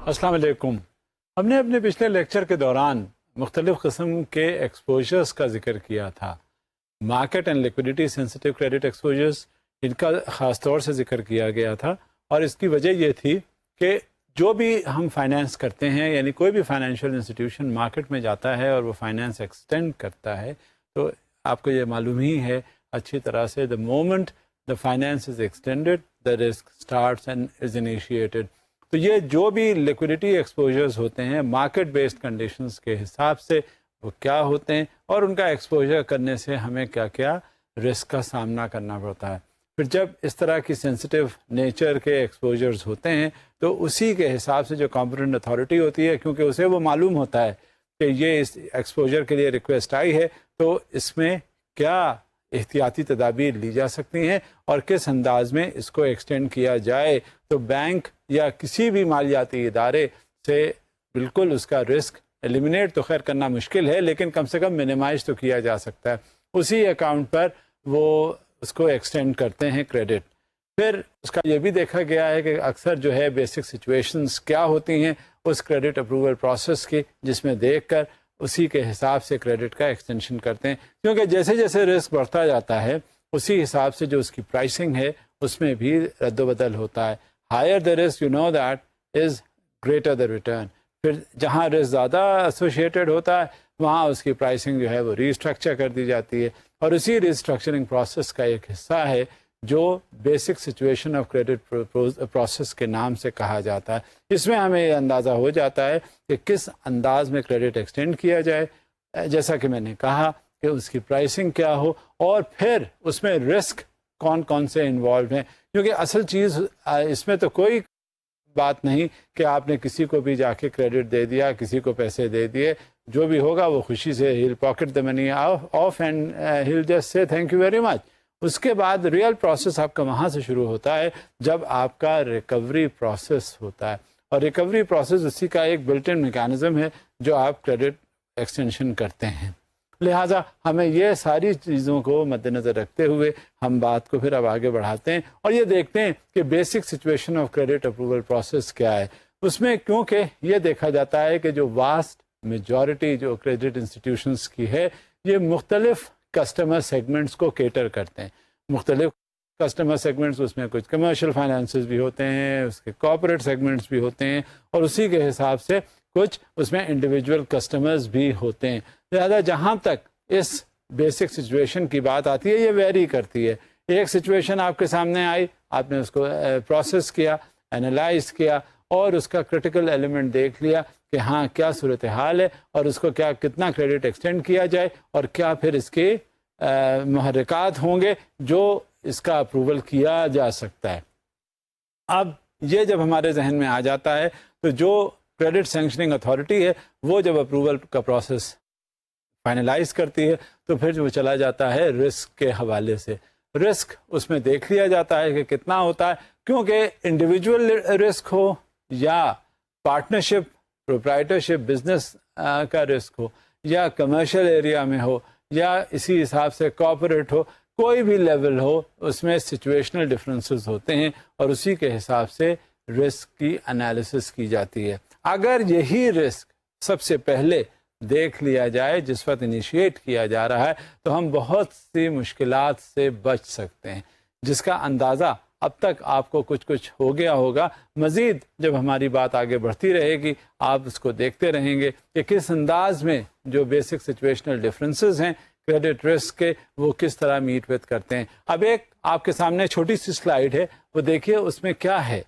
السلام علیکم. ہم نے اپنے پچھلے لیکچر کے دوران مختلف قسم کے ایکسپوجرز کا ذکر کیا تھا. Market and liquidity sensitive credit exposures, ان کا خاص طور سے ذکر کیا گیا تھا، اور اس کی وجہ یہ تھی کہ جو بھی ہم فائنینس کرتے ہیں، یعنی کوئی بھی فائنینشیل انسٹیٹیوشن مارکیٹ میں جاتا ہے اور وہ فائنینس ایکسٹینڈ کرتا ہے، تو آپ کو یہ معلوم ہی ہے اچھی طرح سے the moment the finance is extended, the risk starts and is initiated. تو یہ جو بھی لیکوڈیٹی ایکسپوجرز ہوتے ہیں مارکیٹ بیسڈ کنڈیشنز کے حساب سے وہ کیا ہوتے ہیں، اور ان کا ایکسپوجر کرنے سے ہمیں کیا کیا رسک کا سامنا کرنا پڑتا ہے. پھر جب اس طرح کی سینسٹیو نیچر کے ایکسپوجرز ہوتے ہیں تو اسی کے حساب سے جو کمپیٹنٹ اتھارٹی ہوتی ہے، کیونکہ اسے وہ معلوم ہوتا ہے کہ یہ اس ایکسپوجر کے لیے ریکویسٹ آئی ہے، تو اس میں کیا احتیاطی تدابیر لی جا سکتی ہیں اور کس انداز میں اس کو ایکسٹینڈ کیا جائے. تو بینک یا کسی بھی مالیاتی ادارے سے بالکل اس کا رسک ایلیمینیٹ تو خیر کرنا مشکل ہے، لیکن کم سے کم منیمائز تو کیا جا سکتا ہے. اسی اکاؤنٹ پر وہ اس کو ایکسٹینڈ کرتے ہیں کریڈٹ. پھر اس کا یہ بھی دیکھا گیا ہے کہ اکثر جو ہے بیسک سچویشنز کیا ہوتی ہیں اس کریڈٹ اپروول پروسیس کی، جس میں دیکھ کر اسی کے حساب سے کریڈٹ کا ایکسٹینشن کرتے ہیں، کیونکہ جیسے جیسے رسک بڑھتا جاتا ہے اسی حساب سے جو اس کی پرائسنگ ہے اس میں بھی رد و بدل ہوتا ہے. Higher the risk, you know that is greater the return. پھر جہاں رسک زیادہ ایسوسیٹیڈ ہوتا ہے وہاں اس کی پرائسنگ جو ہے وہ ریسٹرکچر کر دی جاتی ہے، اور اسی ریسٹرکچرنگ پروسیس کا ایک حصہ ہے جو basic situation of credit process کے نام سے کہا جاتا ہے. اس میں ہمیں یہ اندازہ ہو جاتا ہے کہ کس انداز میں کریڈٹ ایکسٹینڈ کیا جائے، جیسا کہ میں نے کہا کہ اس کی پرائسنگ کیا ہو، اور پھر اس میں رسک کون کون سے انوالو ہیں. کیونکہ اصل چیز اس میں تو کوئی بات نہیں کہ آپ نے کسی کو بھی جا کے کریڈٹ دے دیا، کسی کو پیسے دے دیے، جو بھی ہوگا وہ خوشی سے he'll pocket the money off and he'll just say thank you very much. اس کے بعد ریئل پروسیس آپ کا وہاں سے شروع ہوتا ہے جب آپ کا ریکوری پروسیس ہوتا ہے، اور ریکوری پروسیس اسی کا ایک بلٹ ان میکانزم ہے جو آپ کریڈٹ ایکسٹینشن کرتے ہیں. لہٰذا ہمیں یہ ساری چیزوں کو مد نظر رکھتے ہوئے ہم بات کو پھر اب آگے بڑھاتے ہیں اور یہ دیکھتے ہیں کہ basic situation of credit approval process کیا ہے. اس میں کیونکہ یہ دیکھا جاتا ہے کہ جو واسٹ میجورٹی جو کریڈٹ انسٹیٹیوشنس کی ہے یہ مختلف کسٹمر سیگمنٹس کو کیٹر کرتے ہیں. مختلف کسٹمر سیگمنٹس، اس میں کچھ کمرشل فائنانسز بھی ہوتے ہیں، اس کے کارپوریٹ سیگمنٹس بھی ہوتے ہیں، اور اسی کے حساب سے کچھ اس میں انڈیویجول کسٹمرز بھی ہوتے ہیں. لہذا جہاں تک اس بیسک سچویشن کی بات آتی ہے یہ ویری کرتی ہے. ایک سچویشن آپ کے سامنے آئی، آپ نے اس کو پروسیس کیا، انالائز کیا، اور اس کا کرٹیکل ایلیمنٹ دیکھ لیا کہ ہاں کیا صورتحال ہے اور اس کو کتنا کریڈٹ ایکسٹینڈ کیا جائے، اور کیا پھر اس کے محرکات ہوں گے جو اس کا اپروول کیا جا سکتا ہے. اب یہ جب ہمارے ذہن میں آ جاتا ہے تو جو کریڈٹ سینکشننگ اتھارٹی ہے وہ جب اپروول کا پروسیس فائنلائز کرتی ہے تو پھر وہ چلا جاتا ہے رسک کے حوالے سے. رسک اس میں دیکھ لیا جاتا ہے کہ کتنا ہوتا ہے، کیونکہ انڈیویجول رسک ہو یا پارٹنرشپ پروپرائٹرشپ بزنس کا رسک ہو، یا کمرشل ایریا میں ہو، یا اسی حساب سے کارپوریٹ ہو، کوئی بھی لیول ہو، اس میں سچویشنل ڈفرینسز ہوتے ہیں اور اسی کے حساب سے رسک کی انالیسس کی جاتی ہے. اگر یہی رسک سب سے پہلے دیکھ لیا جائے جس وقت انیشیٹ کیا جا رہا ہے تو ہم بہت سی مشکلات سے بچ سکتے ہیں، جس کا اندازہ اب تک آپ کو کچھ ہو گیا ہوگا. مزید جب ہماری بات آگے بڑھتی رہے گی آپ اس کو دیکھتے رہیں گے کہ کس انداز میں جو بیسک سچویشنل ڈفرینسز ہیں کریڈٹ رسک کے وہ کس طرح میٹ وتھ کرتے ہیں. اب ایک آپ کے سامنے چھوٹی سی سلائیڈ ہے، وہ دیکھیے اس میں کیا ہے.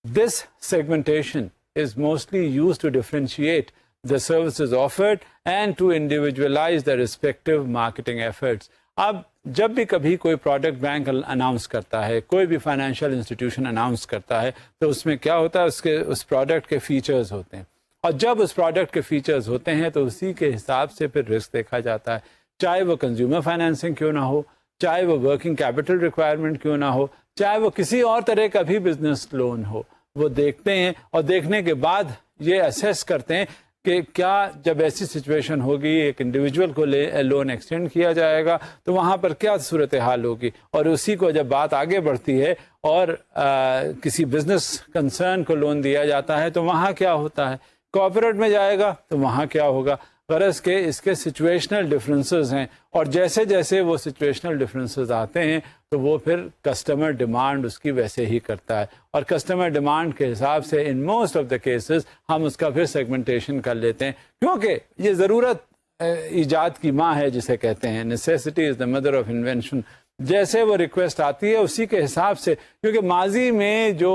This segmentation is mostly used to differentiate the services offered and to individualize the respective marketing efforts. اب جب بھی کبھی کوئی پروڈکٹ بینک اناؤنس کرتا ہے، کوئی بھی فائنینشیل انسٹیٹیوشن اناؤنس کرتا ہے تو اس میں کیا ہوتا ہے، اس پروڈکٹ کے فیچرز ہوتے ہیں، اور جب اس پروڈکٹ کے فیچرز ہوتے ہیں تو اسی کے حساب سے پھر رسک دیکھا جاتا ہے. چاہے وہ کنزیومر فائنینسنگ کیوں نہ ہو، چاہے وہ ورکنگ کیپٹل ریکوائرمنٹ کیوں نہ ہو، چاہے وہ کسی اور طرح کا بھی بزنس لون ہو، وہ دیکھتے ہیں اور دیکھنے کے بعد یہ اسیس کرتے ہیں کہ کیا جب ایسی سچویشن ہوگی ایک انڈیویجول کو لون ایکسٹینڈ کیا جائے گا تو وہاں پر کیا صورتحال ہوگی, اور اسی کو جب بات آگے بڑھتی ہے اور کسی بزنس کنسرن کو لون دیا جاتا ہے تو وہاں کیا ہوتا ہے, کارپوریٹ میں جائے گا تو وہاں کیا ہوگا. غرض کہ اس کے سچویشنل ڈفرینسز ہیں, اور جیسے جیسے وہ سچویشنل ڈفرینسز آتے ہیں تو وہ پھر کسٹمر ڈیمانڈ اس کی ویسے ہی کرتا ہے, اور کسٹمر ڈیمانڈ کے حساب سے in most of the cases ہم اس کا پھر سیگمنٹیشن کر لیتے ہیں, کیونکہ یہ ضرورت ایجاد کی ماں ہے جسے کہتے ہیں, necessity is the mother of invention. جیسے وہ ریکویسٹ آتی ہے اسی کے حساب سے, کیونکہ ماضی میں جو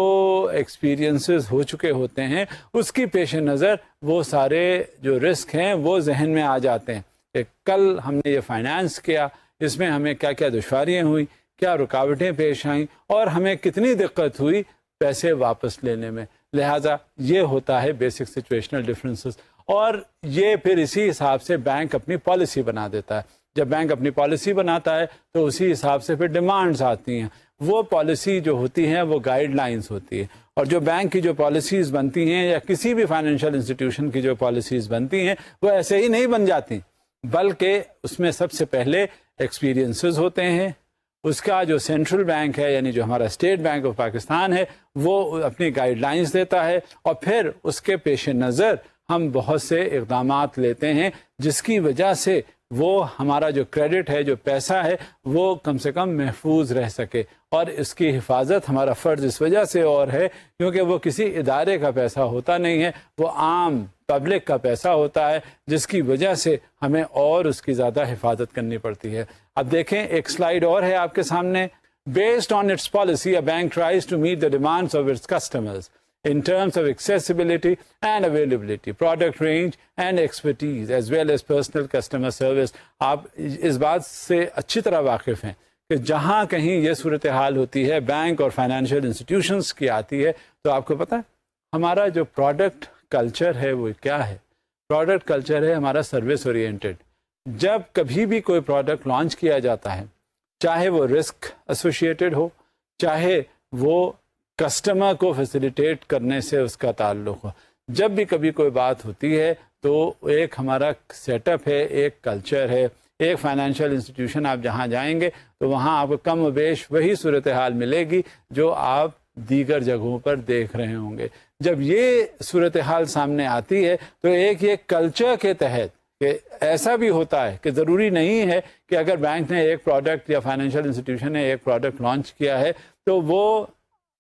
ایکسپیرینسز ہو چکے ہوتے ہیں اس کی پیش نظر وہ سارے جو رسک ہیں وہ ذہن میں آ جاتے ہیں کہ کل ہم نے یہ فائنانس کیا, اس میں ہمیں کیا کیا دشواریاں ہوئیں, کیا رکاوٹیں پیش آئیں, اور ہمیں کتنی دقت ہوئی پیسے واپس لینے میں. لہٰذا یہ ہوتا ہے بیسک سچویشنل ڈفرینسز, اور یہ پھر اسی حساب سے بینک اپنی پالیسی بنا دیتا ہے. جب بینک اپنی پالیسی بناتا ہے تو اسی حساب سے پھر ڈیمانڈز آتی ہیں. وہ پالیسی جو ہوتی ہیں وہ گائیڈ لائنز ہوتی ہے, اور جو بینک کی جو پالیسیز بنتی ہیں یا کسی بھی فائنینشیل انسٹیٹیوشن کی جو پالیسیز بنتی ہیں وہ ایسے ہی نہیں بن جاتی, بلکہ اس میں سب سے پہلے ایکسپیرینسز ہوتے ہیں. اس کا جو سینٹرل بینک ہے یعنی جو ہمارا اسٹیٹ بینک آف پاکستان ہے وہ اپنی گائیڈ لائنز دیتا ہے, اور پھر اس کے پیش نظر ہم بہت سے اقدامات لیتے ہیں جس کی وجہ سے وہ ہمارا جو کریڈٹ ہے, جو پیسہ ہے, وہ کم سے کم محفوظ رہ سکے. اور اس کی حفاظت ہمارا فرض اس وجہ سے اور ہے کیونکہ وہ کسی ادارے کا پیسہ ہوتا نہیں ہے, وہ عام پبلک کا پیسہ ہوتا ہے, جس کی وجہ سے ہمیں اور اس کی زیادہ حفاظت کرنی پڑتی ہے. اب دیکھیں ایک سلائیڈ اور ہے آپ کے سامنے. Based on its policy, a bank tries to meet the demands of its customers in terms of accessibility and availability, product range and expertise, as well as personal customer service. آپ اس بات سے اچھی طرح واقف ہیں کہ جہاں کہیں یہ صورتحال ہوتی ہے بینک اور فائنینشیل انسٹیٹیوشنس کی آتی ہے تو آپ کو پتہ ہے ہمارا جو پروڈکٹ کلچر ہے وہ کیا ہے. پروڈکٹ کلچر ہے ہمارا سروس اورینٹڈ. جب کبھی بھی کوئی پروڈکٹ لانچ کیا جاتا ہے, چاہے وہ رسک ایسوسیٹڈ ہو, چاہے وہ کسٹمر کو فیسیلیٹیٹ کرنے سے اس کا تعلق ہو, جب بھی کبھی کوئی بات ہوتی ہے تو ایک ہمارا سیٹ اپ ہے, ایک کلچر ہے. ایک فائنینشیل انسٹیٹیوشن آپ جہاں جائیں گے تو وہاں آپ کو کم و بیش وہی صورتحال ملے گی جو آپ دیگر جگہوں پر دیکھ رہے ہوں گے. جب یہ صورتحال سامنے آتی ہے تو ایک یہ کلچر کے تحت کہ ایسا بھی ہوتا ہے کہ ضروری نہیں ہے کہ اگر بینک نے ایک پروڈکٹ یا فائنینشیل انسٹیٹیوشن نے ایک پروڈکٹ لانچ کیا ہے تو وہ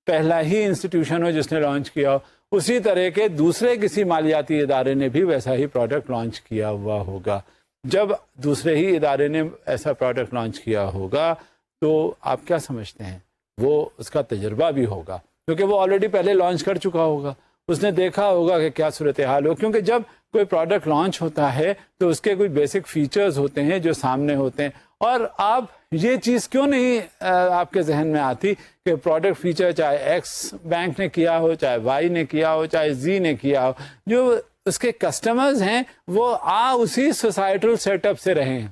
پہلا ہی انسٹیٹیوشن ہو جس نے لانچ کیا ہو, اسی طرح کے دوسرے کسی مالیاتی ادارے نے بھی ویسا ہی پروڈکٹ لانچ کیا ہوا ہوگا. جب دوسرے ہی ادارے نے ایسا پروڈکٹ لانچ کیا ہوگا تو آپ کیا سمجھتے ہیں وہ اس کا تجربہ بھی ہوگا کیونکہ وہ آلریڈی پہلے لانچ کر چکا ہوگا, اس نے دیکھا ہوگا کہ کیا صورتحال ہو. کیونکہ جب کوئی پروڈکٹ لانچ ہوتا ہے تو اس کے کوئی بیسک فیچرز ہوتے ہیں جو سامنے ہوتے ہیں, اور آپ یہ چیز کیوں نہیں آپ کے ذہن میں آتی کہ پروڈکٹ فیچر چاہے ایکس بینک نے کیا ہو, چاہے وائی نے کیا ہو, چاہے زی نے کیا ہو, جو اس کے کسٹمرز ہیں وہ اسی سوسائٹل سیٹ اپ سے رہے ہیں,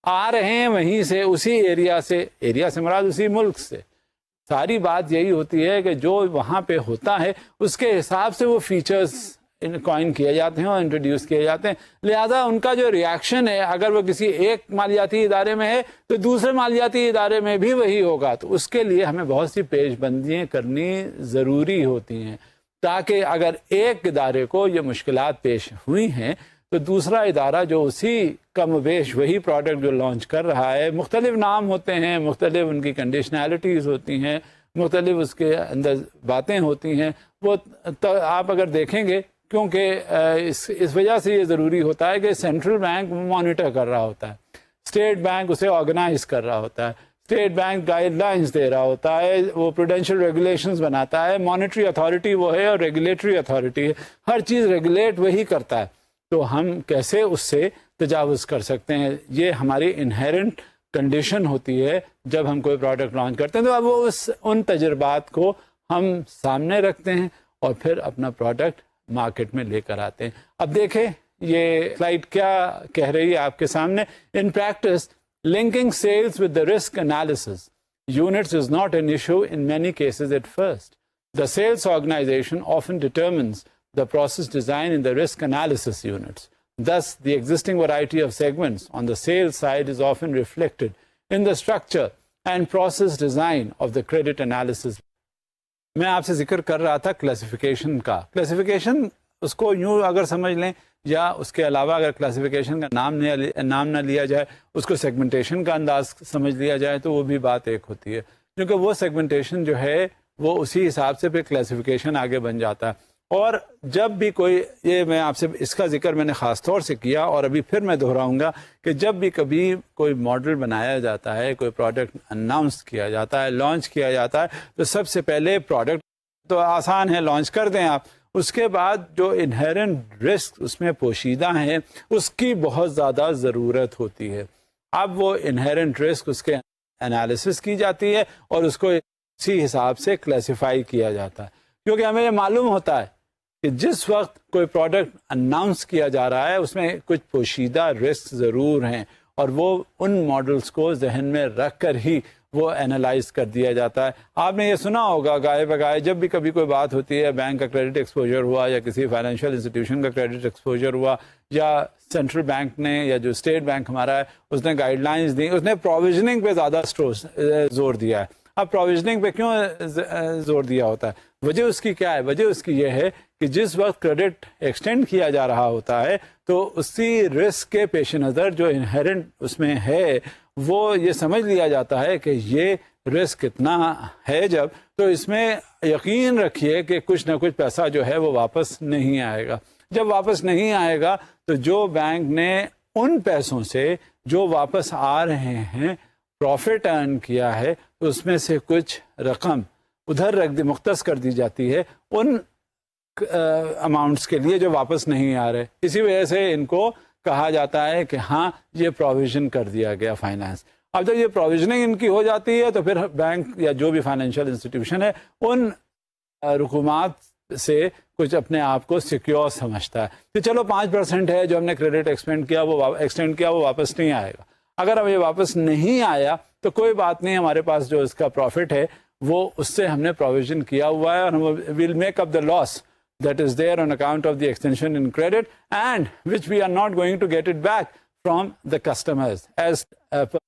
آ رہے ہیں وہیں سے, اسی ایریا سے مراد اسی ملک سے. ساری بات یہی ہوتی ہے کہ جو وہاں پہ ہوتا ہے اس کے حساب سے وہ فیچرز کوائن کیے جاتے ہیں اور انٹروڈیوس کیے جاتے ہیں. لہذا ان کا جو ریاکشن ہے اگر وہ کسی ایک مالیاتی ادارے میں ہے تو دوسرے مالیاتی ادارے میں بھی وہی ہوگا. تو اس کے لیے ہمیں بہت سی پیش بندیاں کرنی ضروری ہوتی ہیں تاکہ اگر ایک ادارے کو یہ مشکلات پیش ہوئی ہیں تو دوسرا ادارہ جو اسی کم و بیش وہی پروڈکٹ جو لانچ کر رہا ہے, مختلف نام ہوتے ہیں, مختلف ان کی کنڈیشنالٹیز ہوتی ہیں, مختلف اس کے اندر باتیں ہوتی ہیں, وہ آپ اگر دیکھیں گے کیونکہ اس وجہ سے یہ ضروری ہوتا ہے کہ سینٹرل بینک مانیٹر کر رہا ہوتا ہے, اسٹیٹ بینک اسے آرگنائز کر رہا ہوتا ہے, اسٹیٹ بینک گائیڈ لائنز دے رہا ہوتا ہے, وہ پروڈینشیل ریگولیشنز بناتا ہے, مانیٹری اتھارٹی وہ ہے اور ریگولیٹری اتھارٹی ہے, ہر چیز ریگولیٹ وہی کرتا ہے. تو ہم کیسے اس سے تجاوز کر سکتے ہیں؟ یہ ہماری انہیرنٹ کنڈیشن ہوتی ہے جب ہم کوئی پروڈکٹ لانچ کرتے ہیں. تو اب وہ ان تجربات کو ہم سامنے رکھتے ہیں اور پھر اپنا پروڈکٹ مارکیٹ میں لے کر آتے ہیں. اب دیکھیں یہ سلائیڈ کیا کہہ رہی ہے آپ کے سامنے. In practice linking sales with the risk analysis units is not an issue in many cases at first. The sales organization often determines the process design in the risk analysis units. Thus, the existing variety of segments on the sales side is often reflected in the structure and process design of the credit analysis. میں آپ سے ذکر کر رہا تھا classification کا. Classification اس کو یوں اگر سمجھ لیں, یا اس کے علاوہ اگر کلاسیفیکیشن کا نام نہ لیا جائے, اس کو سیگمنٹیشن کا انداز سمجھ لیا جائے, تو وہ بھی بات ایک ہوتی ہے, کیونکہ وہ سیگمنٹیشن جو ہے وہ اسی حساب سے پھر کلاسیفیکیشن آگے بن جاتا ہے. اور جب بھی کوئی, یہ میں آپ سے اس کا ذکر میں نے خاص طور سے کیا اور ابھی پھر میں دہراؤں گا کہ جب بھی کبھی کوئی ماڈل بنایا جاتا ہے, کوئی پروڈکٹ اناؤنس کیا جاتا ہے, لانچ کیا جاتا ہے, تو سب سے پہلے پروڈکٹ تو آسان ہے, لانچ کر دیں آپ. اس کے بعد جو انہیرنٹ رسک اس میں پوشیدہ ہیں اس کی بہت زیادہ ضرورت ہوتی ہے. اب وہ انہیرنٹ رسک اس کے انالیسس کی جاتی ہے اور اس کو اسی حساب سے کلاسیفائی کیا جاتا ہے, کیونکہ ہمیں یہ معلوم ہوتا ہے کہ جس وقت کوئی پروڈکٹ اناؤنس کیا جا رہا ہے اس میں کچھ پوشیدہ رسک ضرور ہیں, اور وہ ان ماڈلز کو ذہن میں رکھ کر ہی وہ اینالائز کر دیا جاتا ہے. آپ نے یہ سنا ہوگا گائے بگائے, جب بھی کبھی کوئی بات ہوتی ہے, بینک کا کریڈٹ ایکسپوجر ہوا یا کسی فائنینشیل انسٹیٹیوشن کا کریڈٹ ایکسپوجر ہوا, یا سینٹرل بینک نے یا جو اسٹیٹ بینک ہمارا ہے اس نے گائیڈ لائنز دی, اس نے پروویژننگ پہ زیادہ زور دیا ہے. اب پروویژننگ پہ کیوں زور دیا ہوتا ہے؟ وجہ اس کی کیا ہے؟ وجہ اس کی یہ ہے کہ جس وقت کریڈٹ ایکسٹینڈ کیا جا رہا ہوتا ہے تو اسی رسک کے پیش نظر جو انہیرنٹ اس میں ہے وہ یہ سمجھ لیا جاتا ہے کہ یہ رسک کتنا ہے, جب تو اس میں یقین رکھیے کہ کچھ نہ کچھ پیسہ جو ہے وہ واپس نہیں آئے گا. جب واپس نہیں آئے گا تو جو بینک نے ان پیسوں سے جو واپس آ رہے ہیں پروفٹ ارن کیا ہے اس میں سے کچھ رقم ادھر رکھ دی, مختص کر دی جاتی ہے ان اماؤنٹس کے لیے جو واپس نہیں آ رہے. اسی وجہ سے ان کو کہا جاتا ہے کہ ہاں یہ پروویژن کر دیا گیا فائنانس. اب جب یہ پروویژننگ ان کی ہو جاتی ہے تو پھر بینک یا جو بھی فائنینشیل انسٹیٹیوشن ہے ان رقومات سے کچھ اپنے آپ کو سیکیور سمجھتا ہے کہ چلو 5% ہے جو ہم نے کریڈٹ ایکسٹینڈ کیا وہ واپس نہیں آئے گا. اگر اب یہ واپس نہیں آیا تو کوئی بات نہیں, ہمارے پاس جو اس کا پروفٹ ہے وہ اس سے ہم نے پروویژن کیا ہوا ہے, اور ہم will make up the loss that is there on account of the extension in credit and which we are not going to get it back from the customers as per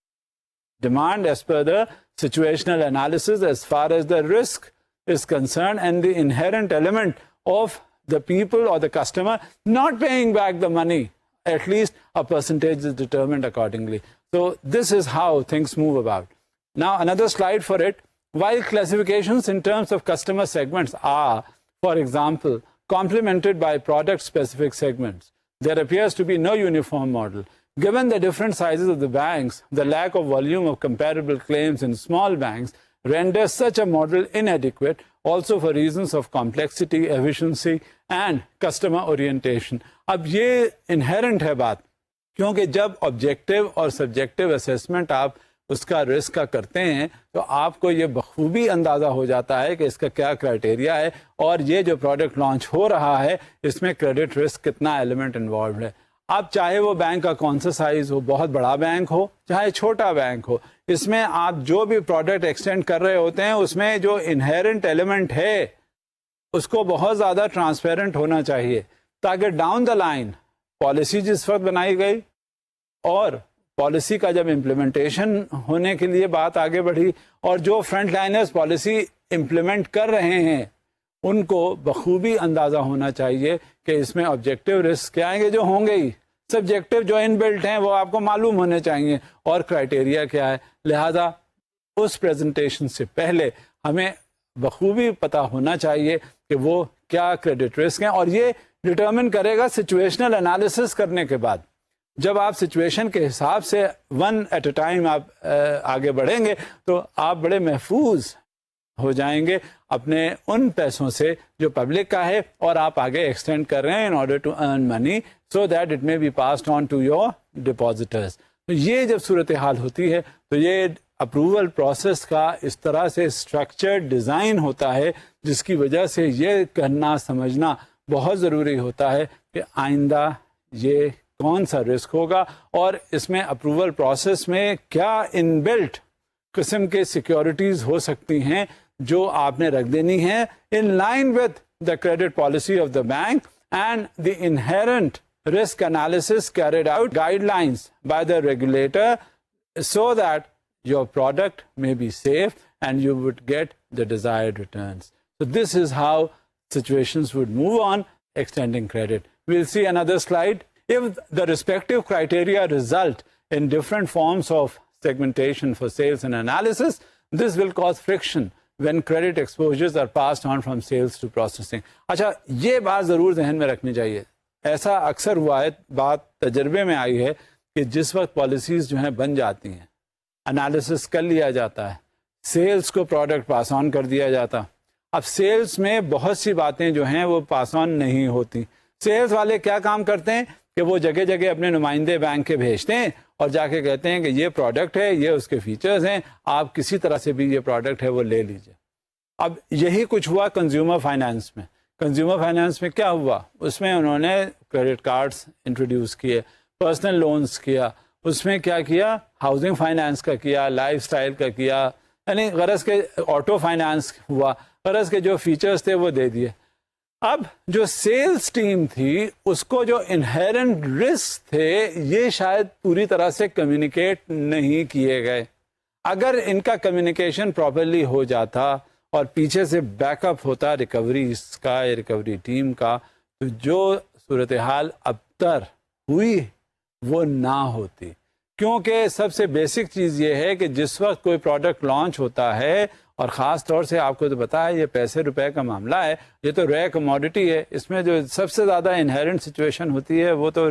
demand, as per the situational analysis, as far as the risk is concerned and the inherent element of the people or the customer not paying back the money, at least a percentage is determined accordingly. So this is how things move about. Now another slide for it. While classifications in terms of customer segments are, for example, complemented by product-specific segments, there appears to be no uniform model. Given the different sizes of the banks, the lack of volume of comparable claims in small banks renders such a model inadequate, also for reasons of complexity, efficiency, and customer orientation. اب یہ inherent ہے بات, کیونکہ جب objective اور subjective assessment آپ اس کا risk کا کرتے ہیں تو آپ کو یہ بخوبی اندازہ ہو جاتا ہے کہ اس کا کیا کرائٹیریا ہے, اور یہ جو پروڈکٹ لانچ ہو رہا ہے اس میں کریڈٹ رسک کتنا ایلیمنٹ انوالوڈ ہے. آپ چاہے وہ بینک کا کون سا سائز ہو, بہت بڑا بینک ہو چاہے چھوٹا بینک ہو, اس میں آپ جو بھی پروڈکٹ ایکسٹینڈ کر رہے ہوتے ہیں اس میں جو انہیرنٹ ایلیمنٹ ہے اس کو بہت زیادہ ٹرانسپیرنٹ ہونا چاہیے, تاکہ ڈاؤن دا لائن پالیسی جس وقت بنائی گئی اور پالیسی کا جب امپلیمنٹیشن ہونے کے لیے بات آگے بڑھی اور جو فرنٹ لائنرز پالیسی امپلیمنٹ کر رہے ہیں ان کو بخوبی اندازہ ہونا چاہیے کہ اس میں آبجیکٹو رسک کیا آئیں گے, جو ہوں گے ہی, سبجیکٹو جو ان بلٹ ہیں وہ آپ کو معلوم ہونے چاہیے, اور کرائٹیریا کیا ہے. لہذا اس پریزنٹیشن سے پہلے ہمیں بخوبی پتہ ہونا چاہیے کہ وہ کیا کریڈٹ رسک ہیں, اور یہ ڈٹرمن کرے گا سچویشنل انالیسس کرنے کے بعد. جب آپ سچویشن کے حساب سے ون ایٹ اے ٹائم آپ آگے بڑھیں گے تو آپ بڑے محفوظ ہو جائیں گے اپنے ان پیسوں سے جو پبلک کا ہے, اور آپ آگے ایکسٹینڈ کر رہے ہیں in order to earn money so that it may be passed on to your depositors. تو یہ جب صورتحال ہوتی ہے تو یہ اپروول پروسیس کا اس طرح سے اسٹرکچرڈ ڈیزائن ہوتا ہے جس کی وجہ سے یہ کرنا سمجھنا بہت ضروری ہوتا ہے کہ آئندہ یہ کون سا رسک ہوگا, اور اس میں اپروول پروسیس میں کیا ان بلٹ قسم کے سیکیورٹیز ہو سکتی ہیں جو آپ نے رکھ دینی ہیں in line with the credit policy of the bank and the inherent risk analysis carried out, guidelines by the regulator, so that your product may be safe and you would get the desired returns. So this is how situations would move on extending credit. We'll see another slide. If the respective criteria result in different forms of segmentation for sales and analysis, this will cause friction when credit exposures are passed on from sales to processing. اچھا یہ بات ضرور ذہن میں رکھنی چاہیے. ایسا اکثر ہوا ہے, بات تجربے میں آئی ہے کہ جس وقت پالیسیز جو ہیں بن جاتی ہیں, انالیسس کر لیا جاتا ہے, سیلز کو پروڈکٹ پاس آن کر دیا جاتا. اب سیلز میں بہت سی باتیں جو ہیں وہ پاس آن نہیں ہوتی. سیلز والے کیا کام کرتے ہیں کہ وہ جگہ جگہ اپنے نمائندے بینک کے بھیجتے ہیں اور جا کے کہتے ہیں کہ یہ پروڈکٹ ہے, یہ اس کے فیچرز ہیں, آپ کسی طرح سے بھی یہ پروڈکٹ ہے وہ لے لیجئے. اب یہی کچھ ہوا کنزیومر فائنانس میں. کنزیومر فائنانس میں کیا ہوا, اس میں انہوں نے کریڈٹ کارڈز انٹروڈیوس کیے, پرسنل لونز کیا, اس میں کیا کیا, ہاؤسنگ فائنانس کا کیا, لائف سٹائل کا کیا, یعنی غرض کے آٹو فائنانس ہوا, غرض کے جو فیچرز تھے وہ دے دیے. اب جو سیلز ٹیم تھی اس کو جو انہیرنٹ رسک تھے یہ شاید پوری طرح سے کمیونیکیٹ نہیں کیے گئے. اگر ان کا کمیونیکیشن پراپرلی ہو جاتا اور پیچھے سے بیک اپ ہوتا ریکوری کا, ریکوری ٹیم کا, تو جو صورتحال اب تر ہوئی وہ نہ ہوتی. کیونکہ سب سے بیسک چیز یہ ہے کہ جس وقت کوئی پروڈکٹ لانچ ہوتا ہے, اور خاص طور سے آپ کو تو پتا ہے یہ پیسے روپے کا معاملہ ہے, یہ تو ریئر کموڈٹی ہے, اس میں جو سب سے زیادہ انہیرنٹ سچویشن ہوتی ہے وہ تو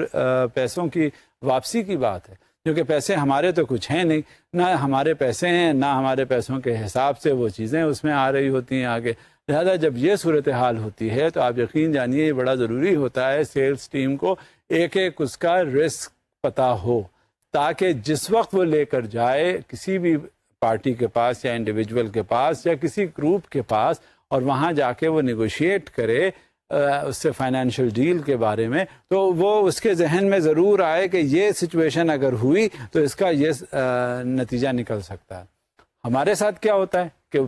پیسوں کی واپسی کی بات ہے, کیونکہ پیسے ہمارے تو کچھ ہیں نہیں, نہ ہمارے پیسے ہیں نہ ہمارے پیسوں کے حساب سے وہ چیزیں اس میں آ رہی ہوتی ہیں آگے. لہذا جب یہ صورتحال ہوتی ہے تو آپ یقین جانیے یہ بڑا ضروری ہوتا ہے سیلز ٹیم کو ایک ایک اس کا رسک پتہ ہو, تاکہ جس وقت وہ لے کر جائے کسی بھی پارٹی کے پاس یا انڈیویجول کے پاس یا کسی گروپ کے پاس, اور وہاں جا کے وہ نیگوشیٹ کرے اس سے فائنینشیل ڈیل کے بارے میں, تو وہ اس کے ذہن میں ضرور آئے کہ یہ سچویشن اگر ہوئی تو اس کا یہ نتیجہ نکل سکتا ہے. ہمارے ساتھ کیا ہوتا ہے کہ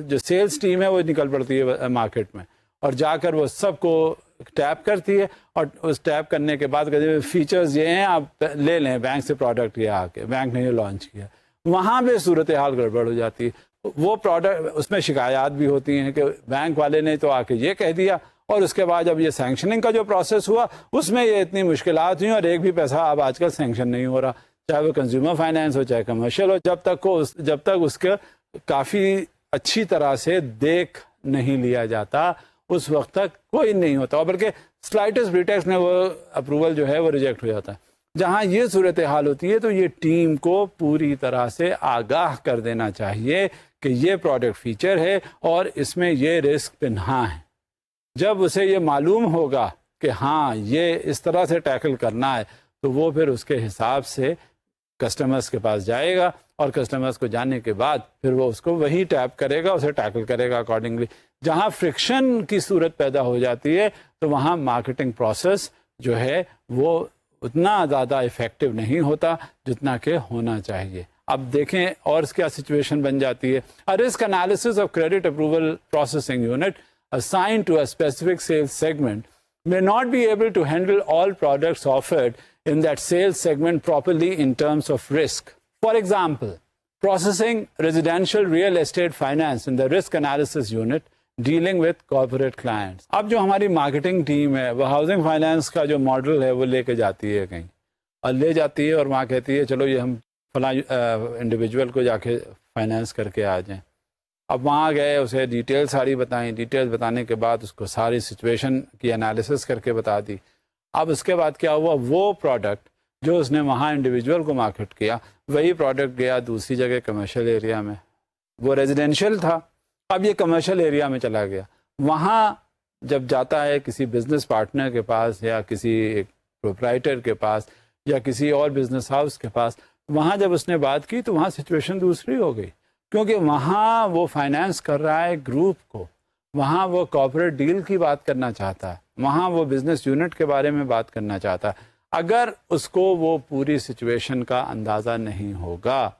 جو سیلز ٹیم ہے وہ نکل پڑتی ہے مارکیٹ میں اور جا کر وہ سب کو ٹیپ کرتی ہے, اور اس ٹیپ کرنے کے بعد کہتے ہیں فیچرز یہ ہیں آپ لے لیں بینک سے پروڈکٹ, یہ آ کے بینک نے یہ لانچ کیا. وہاں پہ صورتحال گڑبڑ ہو جاتی ہے. وہ پروڈکٹ اس میں شکایات بھی ہوتی ہیں کہ بینک والے نے تو آ کے یہ کہہ دیا, اور اس کے بعد جب یہ سینکشننگ کا جو پروسیس ہوا اس میں یہ اتنی مشکلات ہوئیں اور ایک بھی پیسہ اب آج کل سینکشن نہیں ہو رہا, چاہے وہ کنزیومر فائنینس ہو چاہے کمرشل ہو, جب تک اس کا کافی اچھی طرح سے دیکھ نہیں لیا جاتا اس وقت تک کوئی نہیں ہوتا, بلکہ سلائٹس پریٹیکسٹ میں وہ اپروول جو ہے وہ ریجیکٹ ہو جاتا ہے. جہاں یہ صورتحال ہوتی ہے تو یہ ٹیم کو پوری طرح سے آگاہ کر دینا چاہیے کہ یہ پروڈکٹ فیچر ہے اور اس میں یہ رسک پنہا ہے. جب اسے یہ معلوم ہوگا کہ ہاں یہ اس طرح سے ٹیکل کرنا ہے تو وہ پھر اس کے حساب سے کسٹمرز کے پاس جائے گا, اور کسٹمرز کو جانے کے بعد پھر وہ اس کو وہی ٹیپ کرے گا, اسے ٹیکل کرے گا اکارڈنگلی. جہاں فرکشن کی صورت پیدا ہو جاتی ہے تو وہاں مارکیٹنگ پروسیس جو ہے وہ اتنا زیادہ افیکٹو نہیں ہوتا جتنا کہ ہونا چاہیے. اب دیکھیں اور کیا سچویشن بن جاتی ہے. Risk analysis of credit approval processing unit assigned to a specific sales segment may not be able to handle all products offered in that sales segment properly in terms of risk. For example, processing residential real estate finance in the risk analysis unit dealing with corporate clients. اب جو ہماری marketing team ہے وہ housing finance کا جو model ہے وہ لے کے جاتی ہے کہیں, اور لے جاتی ہے اور وہاں کہتی ہے چلو یہ ہم فلاں انڈیویجول کو جا کے فائنانس کر کے آ جائیں. اب وہاں گئے, اسے ڈیٹیل ساری بتائیں, ڈیٹیل بتانے کے بعد اس کو ساری سچویشن کی انالیسس کر کے بتا دی. اب اس کے بعد کیا ہوا, وہ پروڈکٹ جو اس نے وہاں انڈیویجول کو مارکیٹ کیا وہی پروڈکٹ گیا دوسری جگہ کمرشل ایریا میں. وہ ریزیڈینشیل تھا, اب یہ کمرشل ایریا میں چلا گیا. وہاں جب جاتا ہے کسی بزنس پارٹنر کے پاس یا کسی پروپرائٹر کے پاس یا کسی اور بزنس ہاؤس کے پاس, وہاں جب اس نے بات کی تو وہاں سچویشن دوسری ہو گئی, کیونکہ وہاں وہ فائنانس کر رہا ہے گروپ کو, وہاں وہ کارپوریٹ ڈیل کی بات کرنا چاہتا ہے, وہاں وہ بزنس یونٹ کے بارے میں بات کرنا چاہتا ہے. اگر اس کو وہ پوری سچویشن کا اندازہ نہیں ہوگا,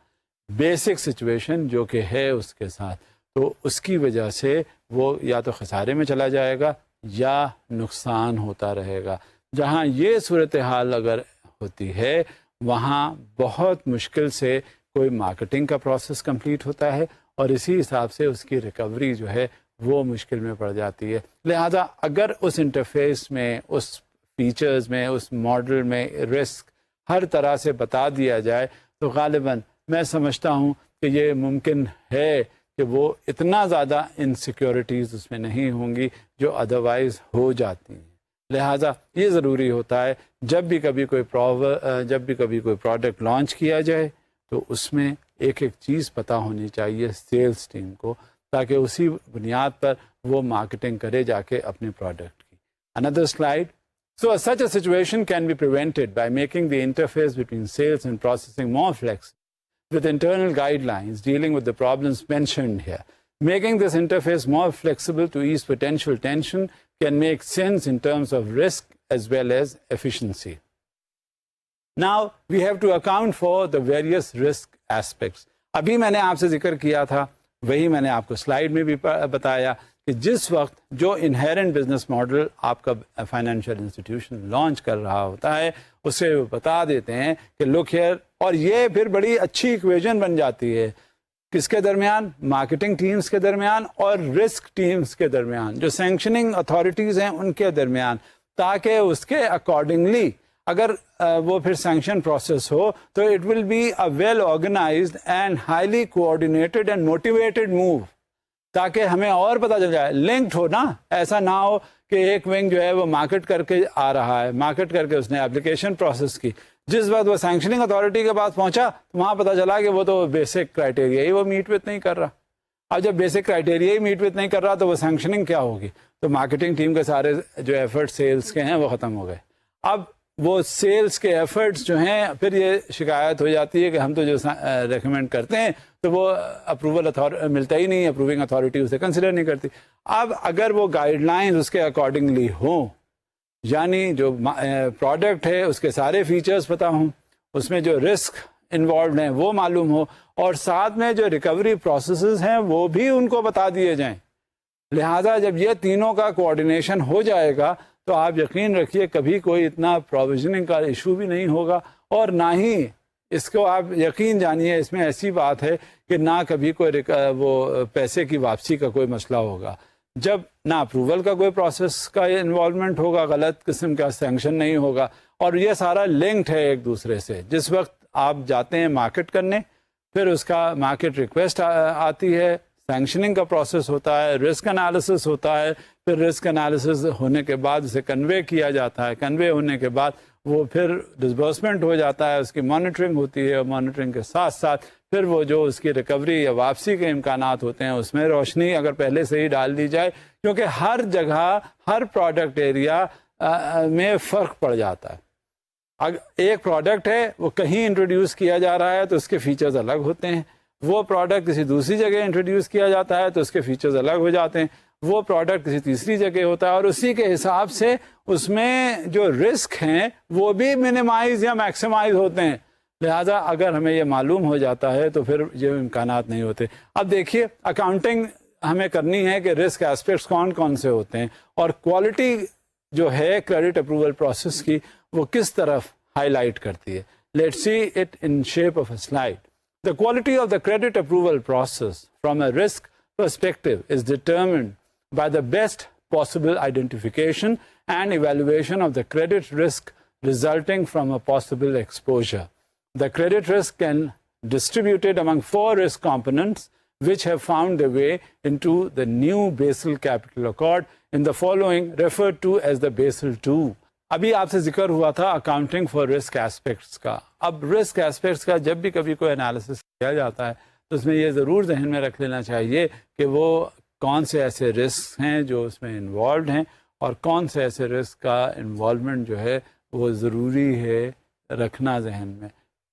بیسک سچویشن جو کہ ہے اس کے ساتھ, تو اس کی وجہ سے وہ یا تو خسارے میں چلا جائے گا یا نقصان ہوتا رہے گا. جہاں یہ صورتحال اگر ہوتی ہے وہاں بہت مشکل سے کوئی مارکیٹنگ کا پروسیس کمپلیٹ ہوتا ہے اور اسی حساب سے اس کی ریکوری جو ہے وہ مشکل میں پڑ جاتی ہے. لہذا اگر اس انٹرفیس میں، اس فیچرز میں، اس ماڈل میں رسک ہر طرح سے بتا دیا جائے تو غالباً میں سمجھتا ہوں کہ یہ ممکن ہے کہ وہ اتنا زیادہ انسیکیورٹیز اس میں نہیں ہوں گی جو ادروائز ہو جاتی ہیں. لہٰذا یہ ضروری ہوتا ہے جب بھی کبھی کوئی پروڈکٹ لانچ کیا جائے تو اس میں ایک ایک چیز پتہ ہونی چاہیے سیلز ٹیم کو، تاکہ اسی بنیاد پر وہ مارکیٹنگ کرے جا کے اپنے پروڈکٹ کی. Another slide. So such a situation can be prevented by making the interface between sales and processing more flexible, with internal guidelines dealing with the problems mentioned here. Making this interface more flexible to ease potential tension can make sense in terms of risk as well as efficiency. Now we have to account for the various risk aspects. ابھی میں نے آپ سے ذکر کیا تھا، وہی میں نے آپ کو سلائیڈ میں بھی بتایا کہ جس وقت جو انہیرنٹ بزنس ماڈل آپ کا فائنینشیل انسٹیٹیوشن لانچ کر رہا ہوتا ہے اسے وہ بتا دیتے ہیں کہ لک ہیئر، اور یہ پھر بڑی اچھی ایکویژن بن جاتی ہے کس کے درمیان؟ مارکیٹنگ ٹیمز کے درمیان اور رسک ٹیمز کے درمیان، جو سینکشننگ اتھارٹیز ہیں ان کے درمیان، تاکہ اس کے اکارڈنگلی اگر وہ پھر سینکشن پروسیس ہو تو it will be a well organised and highly coordinated and motivated move, تاکہ ہمیں اور پتہ چل جائے، لنکڈ ہو نا. ایسا نہ ہو کہ ایک ونگ جو ہے وہ مارکیٹ کر کے آ رہا ہے، مارکیٹ کر کے اس نے اپلیکیشن پروسیس کی، جس وقت وہ سینکشننگ اتھارٹی کے پاس پہنچا تو وہاں پتہ چلا کہ وہ تو بیسک کرائٹیریا ہی وہ میٹ وتھ نہیں کر رہا. اب جب بیسک کرائٹیریا ہی میٹ وتھ نہیں کر رہا تو وہ سینکشننگ کیا ہوگی؟ تو مارکیٹنگ ٹیم کے سارے جو ایفرٹ سیلز کے ہیں وہ ختم ہو گئے. اب وہ سیلز کے ایفرٹس جو ہیں پھر یہ شکایت ہو جاتی ہے کہ ہم تو جو ریکمینڈ کرتے ہیں تو وہ اپروول ملتا ہی نہیں، اپروونگ اتھارٹی اسے کنسیڈر نہیں کرتی. اب اگر وہ گائیڈ لائنز اس کے اکارڈنگلی ہوں، یعنی جو پروڈکٹ ہے اس کے سارے فیچرز پتہ ہوں، اس میں جو رسک انوالوڈ ہیں وہ معلوم ہو، اور ساتھ میں جو ریکوری پروسیسز ہیں وہ بھی ان کو بتا دیے جائیں. لہٰذا جب یہ تینوں کا کوآرڈینیشن ہو جائے گا تو آپ یقین رکھیے کبھی کوئی اتنا پروویژننگ کا ایشو بھی نہیں ہوگا، اور نہ ہی اس کو آپ یقین جانیے اس میں ایسی بات ہے کہ نہ کبھی کوئی وہ پیسے کی واپسی کا کوئی مسئلہ ہوگا. جب نہ اپروول کا کوئی پروسیس کا انوالومنٹ ہوگا، غلط قسم کا سینکشن نہیں ہوگا، اور یہ سارا لنکڈ ہے ایک دوسرے سے. جس وقت آپ جاتے ہیں مارکیٹ کرنے، پھر اس کا مارکیٹ ریکویسٹ آتی ہے، سینکشننگ کا پروسیس ہوتا ہے، رسک انالیسس ہوتا ہے، پھر رسک انالیسس ہونے کے بعد اسے کنوے کیا جاتا ہے، کنوے ہونے کے بعد وہ پھر ڈسبرسمنٹ ہو جاتا ہے، اس کی مانیٹرنگ ہوتی ہے، اور مانیٹرنگ کے ساتھ ساتھ پھر وہ جو اس کی ریکوری یا واپسی کے امکانات ہوتے ہیں اس میں روشنی اگر پہلے سے ہی ڈال دی جائے، کیونکہ ہر جگہ ہر پروڈکٹ ایریا میں فرق پڑ جاتا ہے. اگر ایک پروڈکٹ ہے وہ کہیں انٹروڈیوس کیا جا رہا ہے تو اس کے فیچرز الگ ہوتے ہیں، وہ پروڈکٹ کسی دوسری جگہ انٹروڈیوس کیا جاتا ہے تو اس کے فیچرز الگ ہو جاتے ہیں، وہ پروڈکٹ کسی تیسری جگہ ہوتا ہے، اور اسی کے حساب سے اس میں جو رسک ہیں وہ بھی منیمائز یا میکسیمائز ہوتے ہیں. لہٰذا اگر ہمیں یہ معلوم ہو جاتا ہے تو پھر یہ امکانات نہیں ہوتے. اب دیکھیے اکاؤنٹنگ ہمیں کرنی ہے کہ رسک ایسپیکٹس کون کون سے ہوتے ہیں، اور کوالٹی جو ہے کریڈٹ اپروول پروسیس کی وہ کس طرف ہائی لائٹ کرتی ہے. Let's see it in shape of a slide. The quality of the credit approval process from a risk perspective is determined by the best possible identification and evaluation of the credit risk resulting from a possible exposure. The credit risk can be distributed among 4 risk components which have found their way into the new Basel Capital Accord in the following, referred to as the Basel II. ابھی آپ سے ذکر ہوا تھا accounting for risk aspects کا. اب risk aspects کا جب بھی کبھی کوئی انالیسس کیا جاتا ہے تو اس میں یہ ضرور ذہن میں رکھ لینا چاہیے کہ وہ کون سے ایسے رسک ہیں جو اس میں انوالوڈ ہیں، اور کون سے ایسے رسک کا انوالومنٹ جو ہے وہ ضروری ہے رکھنا ذہن میں.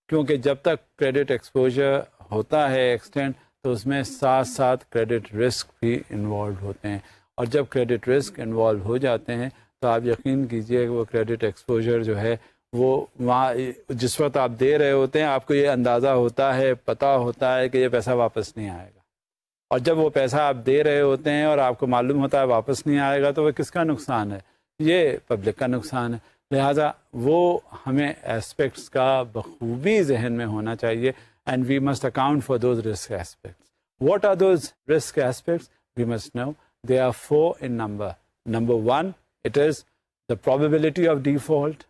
کیونکہ جب تک کریڈٹ ایکسپوجر ہوتا ہے ایکسٹینڈ تو اس میں ساتھ ساتھ کریڈٹ رسک بھی انوالوڈ ہوتے ہیں، اور جب کریڈٹ رسک انوالو ہو جاتے ہیں تو آپ یقین کیجئے کہ وہ کریڈٹ ایکسپوجر جو ہے وہ وہاں جس وقت آپ دے رہے ہوتے ہیں آپ کو یہ اندازہ ہوتا ہے، پتہ ہوتا ہے کہ یہ پیسہ واپس نہیں آئے گا. اور جب وہ پیسہ آپ دے رہے ہوتے ہیں اور آپ کو معلوم ہوتا ہے واپس نہیں آئے گا تو وہ کس کا نقصان ہے؟ یہ پبلک کا نقصان ہے. لہٰذا وہ ہمیں اسپیکٹس کا بخوبی ذہن میں ہونا چاہیے and we must account for those risk aspects. What are those risk aspects? We must know they are 4 in number. Number 1, it is the probability of default.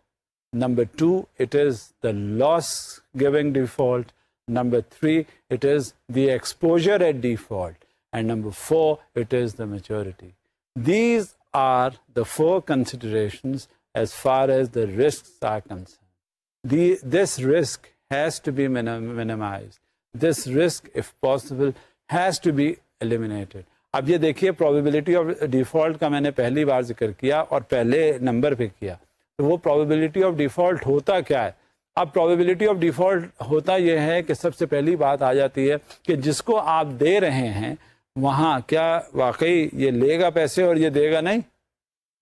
Number 2, it is the loss giving default. Number 3, it is the exposure at default. And number 4, it is the maturity. These are the 4 considerations as far as the risks are concerned. This risk has to be minimized. This risk, if possible, has to be eliminated. اب یہ دیکھیے probability of default کا میں نے پہلی بار ذکر کیا اور پہلے نمبر پہ کیا. تو وہ پروبیبلٹی آف ڈیفالٹ ہوتا کیا ہے؟ اب پروبیبلٹی آف ڈیفالٹ ہوتا یہ ہے کہ سب سے پہلی بات آ جاتی ہے کہ جس کو آپ دے رہے ہیں وہاں کیا واقعی یہ لے گا پیسے اور یہ دے گا نہیں،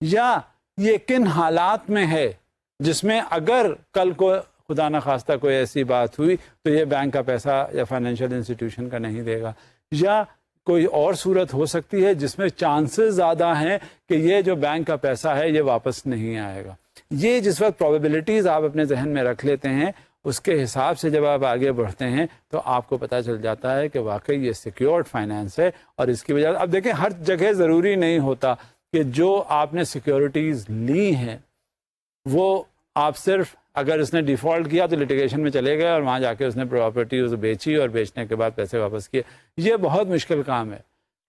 یا یہ کن حالات میں ہے جس میں اگر کل کو خدا نخواستہ کوئی ایسی بات ہوئی تو یہ بینک کا پیسہ یا فائنینشیل انسٹیٹیوشن کا نہیں دے گا، یا کوئی اور صورت ہو سکتی ہے جس میں چانسز زیادہ ہیں کہ یہ جو بینک کا پیسہ ہے یہ واپس نہیں آئے گا. یہ جس وقت پروبیبلٹیز آپ اپنے ذہن میں رکھ لیتے ہیں اس کے حساب سے جب آپ آگے بڑھتے ہیں تو آپ کو پتہ چل جاتا ہے کہ واقعی یہ سیکیورڈ فائنینس ہے. اور اس کی وجہ اب دیکھیں ہر جگہ ضروری نہیں ہوتا کہ جو آپ نے سیکیورٹیز لی ہیں وہ آپ صرف اگر اس نے ڈیفالٹ کیا تو لٹیگیشن میں چلے گئے اور وہاں جا کے اس نے پراپرٹی بیچی اور بیچنے کے بعد پیسے واپس کیے. یہ بہت مشکل کام ہے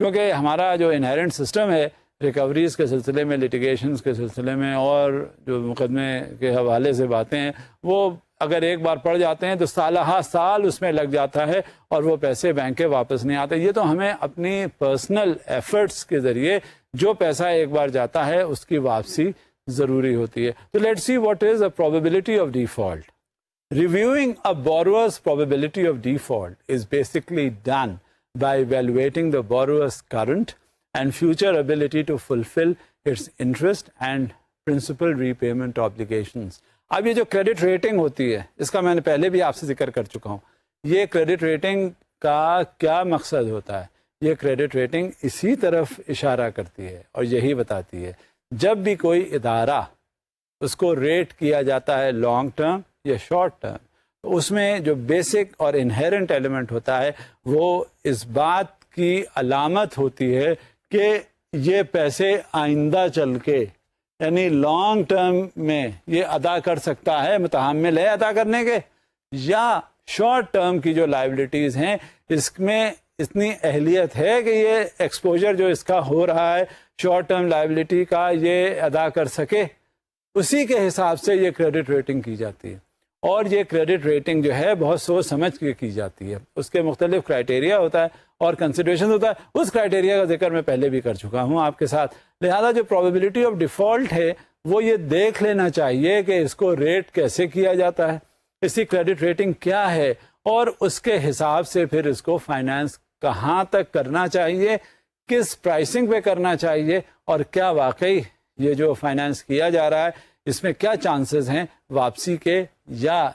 کیونکہ ہمارا جو انہیرنٹ سسٹم ہے ریکوریز کے سلسلے میں، لٹیگیشنز کے سلسلے میں اور جو مقدمے کے حوالے سے باتیں ہیں وہ اگر ایک بار پڑ جاتے ہیں تو سالہ سال اس میں لگ جاتا ہے اور وہ پیسے بینک کے واپس نہیں آتے. یہ تو ہمیں اپنی پرسنل ایفرٹس کے ذریعے جو پیسہ ایک بار جاتا ہے اس کی واپسی ضروری ہوتی ہے. تو let's see what is a probability of default. Reviewing a borrower's probability of default is basically done by evaluating the borrower's current and future ability to fulfill its interest and principal repayment obligations. اب یہ جو credit rating ہوتی ہے اس کا میں نے پہلے بھی آپ سے ذکر کر چکا ہوں. یہ کریڈٹ ریٹنگ کا کیا مقصد ہوتا ہے؟ یہ کریڈٹ ریٹنگ اسی طرف اشارہ کرتی ہے اور یہی بتاتی ہے جب بھی کوئی ادارہ اس کو ریٹ کیا جاتا ہے لانگ ٹرم یا شارٹ ٹرم، تو اس میں جو بیسک اور انہیرنٹ ایلیمنٹ ہوتا ہے وہ اس بات کی علامت ہوتی ہے کہ یہ پیسے آئندہ چل کے یعنی لانگ ٹرم میں یہ ادا کر سکتا ہے، متحمل ہے ادا کرنے کے، یا شارٹ ٹرم کی جو لائبلٹیز ہیں اس میں اتنی اہلیت ہے کہ یہ ایکسپوجر جو اس کا ہو رہا ہے شارٹ ٹرم لائبلٹی کا یہ ادا کر سکے. اسی کے حساب سے یہ کریڈٹ ریٹنگ کی جاتی ہے. اور یہ کریڈٹ ریٹنگ جو ہے بہت سوچ سمجھ کے کی جاتی ہے. اس کے مختلف کرائٹیریا ہوتا ہے اور کنسیڈریشن ہوتا ہے. اس کرائٹیریا کا ذکر میں پہلے بھی کر چکا ہوں آپ کے ساتھ. لہذا جو پروبیبلٹی آف ڈیفالٹ ہے وہ یہ دیکھ لینا چاہیے کہ اس کو ریٹ کیسے کیا جاتا ہے، اس کی کریڈٹ ریٹنگ کیا ہے، اور اس کے حساب سے پھر اس کو فائنانس کہاں تک کرنا چاہیے، کس پرائسنگ پہ کرنا چاہیے، اور کیا واقعی یہ جو فائنانس کیا جا رہا ہے اس میں کیا چانسز ہیں واپسی کے یا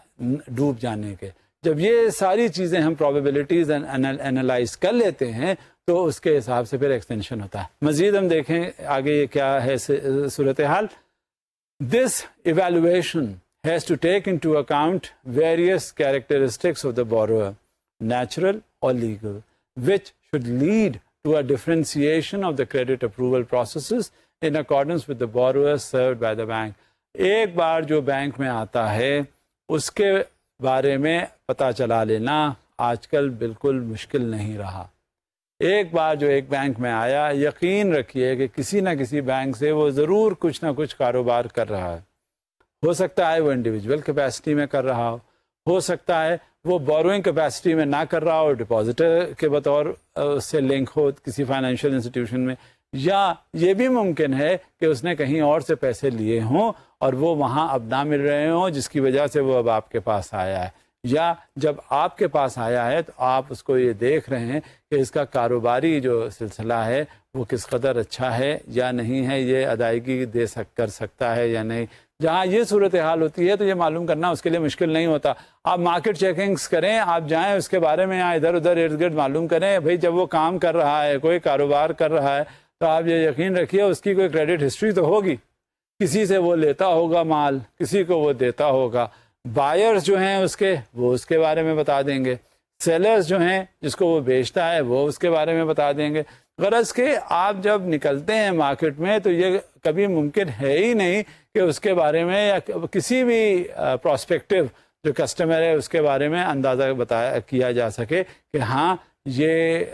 ڈوب جانے کے. جب یہ ساری چیزیں ہم پروبیبلٹیز انالائز کر لیتے ہیں تو اس کے حساب سے پھر ایکسٹینشن ہوتا ہے. مزید ہم دیکھیں آگے یہ کیا ہے صورتحال. This evaluation has to take into account various characteristics of the borrower, natural or legal, which should lead to a differentiation of the credit approval processes in accordance with the borrower served by the bank. ایک بار جو bank میں آتا ہے اس کے بارے میں پتہ چلا لینا آج کل بالکل مشکل نہیں رہا. ایک بار جو ایک بینک میں آیا یقین رکھیے کہ کسی نہ کسی بینک سے وہ ضرور کچھ نہ کچھ کاروبار کر رہا ہے. ہو سکتا ہے وہ انڈیویجول کیپیسٹی میں کر رہا ہو سکتا ہے وہ بوروئنگ کیپیسٹی میں نہ کر رہا ہو، ڈپازیٹر کے بطور اس سے لنک ہو کسی فائنینشیل انسٹیٹیوشن میں، یا یہ بھی ممکن ہے کہ اس نے کہیں اور سے پیسے لیے ہوں اور وہ وہاں اب نہ مل رہے ہوں جس کی وجہ سے وہ اب آپ کے پاس آیا ہے. یا جب آپ کے پاس آیا ہے تو آپ اس کو یہ دیکھ رہے ہیں کہ اس کا کاروباری جو سلسلہ ہے وہ کس قدر اچھا ہے یا نہیں ہے، یہ ادائیگی کر سکتا ہے یا نہیں. جہاں یہ صورتحال ہوتی ہے تو یہ معلوم کرنا اس کے لیے مشکل نہیں ہوتا. آپ مارکیٹ چیکنگز کریں, آپ جائیں اس کے بارے میں یہاں ادھر ادھر ارد گرد معلوم کریں. بھئی جب وہ کام کر رہا ہے, کوئی کاروبار کر رہا ہے, تو آپ یہ یقین رکھیے اس کی کوئی کریڈٹ ہسٹری تو ہوگی. کسی سے وہ لیتا ہوگا مال, کسی کو وہ دیتا ہوگا. بائرز جو ہیں اس کے بارے میں بتا دیں گے. سیلرز جو ہیں جس کو وہ بیچتا ہے وہ اس کے بارے میں بتا دیں گے. غرض کہ آپ جب نکلتے ہیں مارکیٹ میں تو یہ کبھی ممکن ہے ہی نہیں کہ اس کے بارے میں یا کسی بھی پراسپیکٹو جو کسٹمر ہے اس کے بارے میں اندازہ کیا جا سکے کہ ہاں یہ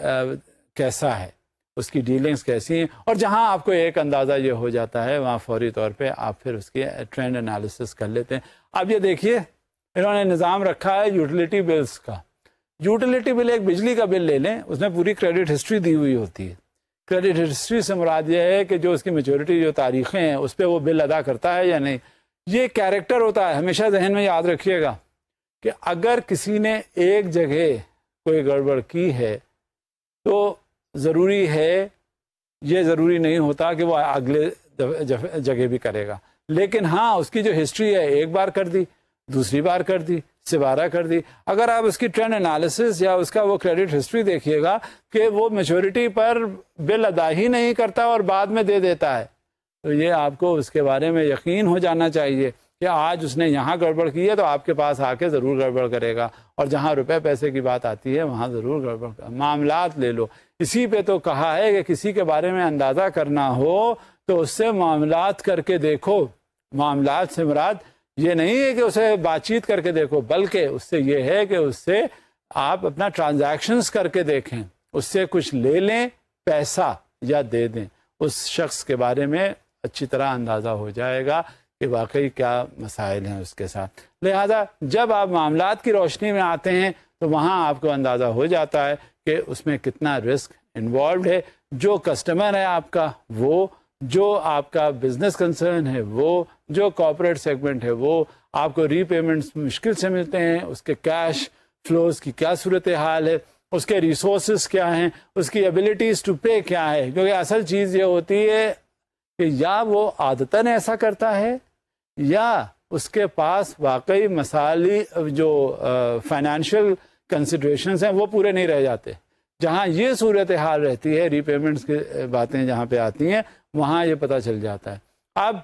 کیسا ہے, اس کی ڈیلنگز کیسی ہیں. اور جہاں آپ کو ایک اندازہ یہ ہو جاتا ہے وہاں فوری طور پہ آپ پھر اس کی ٹرینڈ انالیسس کر لیتے ہیں. اب یہ دیکھیے انہوں نے نظام رکھا ہے یوٹیلیٹی بلز کا. یوٹیلیٹی بل ایک بجلی کا بل لے لیں, اس میں پوری کریڈٹ ہسٹری دی ہوئی ہوتی ہے. کریڈٹ ہسٹری سے مراد یہ ہے کہ جو اس کی میچورٹی جو تاریخیں ہیں اس پہ وہ بل ادا کرتا ہے یا نہیں. یہ کیریکٹر ہوتا ہے, ہمیشہ ذہن میں یاد رکھیے گا کہ اگر کسی نے ایک جگہ کوئی گڑبڑ کی ہے تو ضروری ہے, یہ ضروری نہیں ہوتا کہ وہ اگلے جگہ بھی کرے گا. لیکن ہاں اس کی جو ہسٹری ہے ایک بار کر دی, دوسری بار کر دی, سبارہ کر دی. اگر آپ اس کی ٹرینڈ انالیسس یا اس کا وہ کریڈٹ ہسٹری دیکھیے گا کہ وہ میچورٹی پر بل ادا ہی نہیں کرتا اور بعد میں دے دیتا ہے, تو یہ آپ کو اس کے بارے میں یقین ہو جانا چاہیے کہ آج اس نے یہاں گڑبڑ کی ہے تو آپ کے پاس آ کے ضرور گڑبڑ کرے گا, اور جہاں روپے پیسے کی بات آتی ہے وہاں ضرور گڑبڑ کرے. معاملات لے لو, اسی پہ تو کہا ہے کہ کسی کے بارے میں اندازہ کرنا ہو تو اس سے معاملات کر کے دیکھو. معاملات سے مراد یہ نہیں ہے کہ اسے بات چیت کر کے دیکھو, بلکہ اس سے یہ ہے کہ اس سے آپ اپنا ٹرانزیکشنز کر کے دیکھیں, اس سے کچھ لے لیں پیسہ یا دے دیں. اس شخص کے بارے میں اچھی طرح اندازہ ہو جائے گا کہ واقعی کیا مسائل ہیں اس کے ساتھ. لہذا جب آپ معاملات کی روشنی میں آتے ہیں تو وہاں آپ کو اندازہ ہو جاتا ہے کہ اس میں کتنا رسک انوالوڈ ہے. جو کسٹمر ہے آپ کا وہ, جو آپ کا بزنس کنسرن ہے وہ, جو کارپوریٹ سیگمنٹ ہے وہ, آپ کو ری پیمنٹس مشکل سے ملتے ہیں, اس کے کیش فلوز کی کیا صورتحال ہے, اس کے ریسورسز کیا ہیں, اس کی ایبلٹیز ٹو پے کیا ہے. کیونکہ اصل چیز یہ ہوتی ہے کہ یا وہ عادتاً ایسا کرتا ہے یا اس کے پاس واقعی مسائلی جو فائنینشیل کنسیڈریشنز ہیں وہ پورے نہیں رہ جاتے. جہاں یہ صورتحال رہتی ہے, ری پیمنٹس کی باتیں جہاں پہ آتی ہیں, وہاں یہ پتہ چل جاتا ہے. اب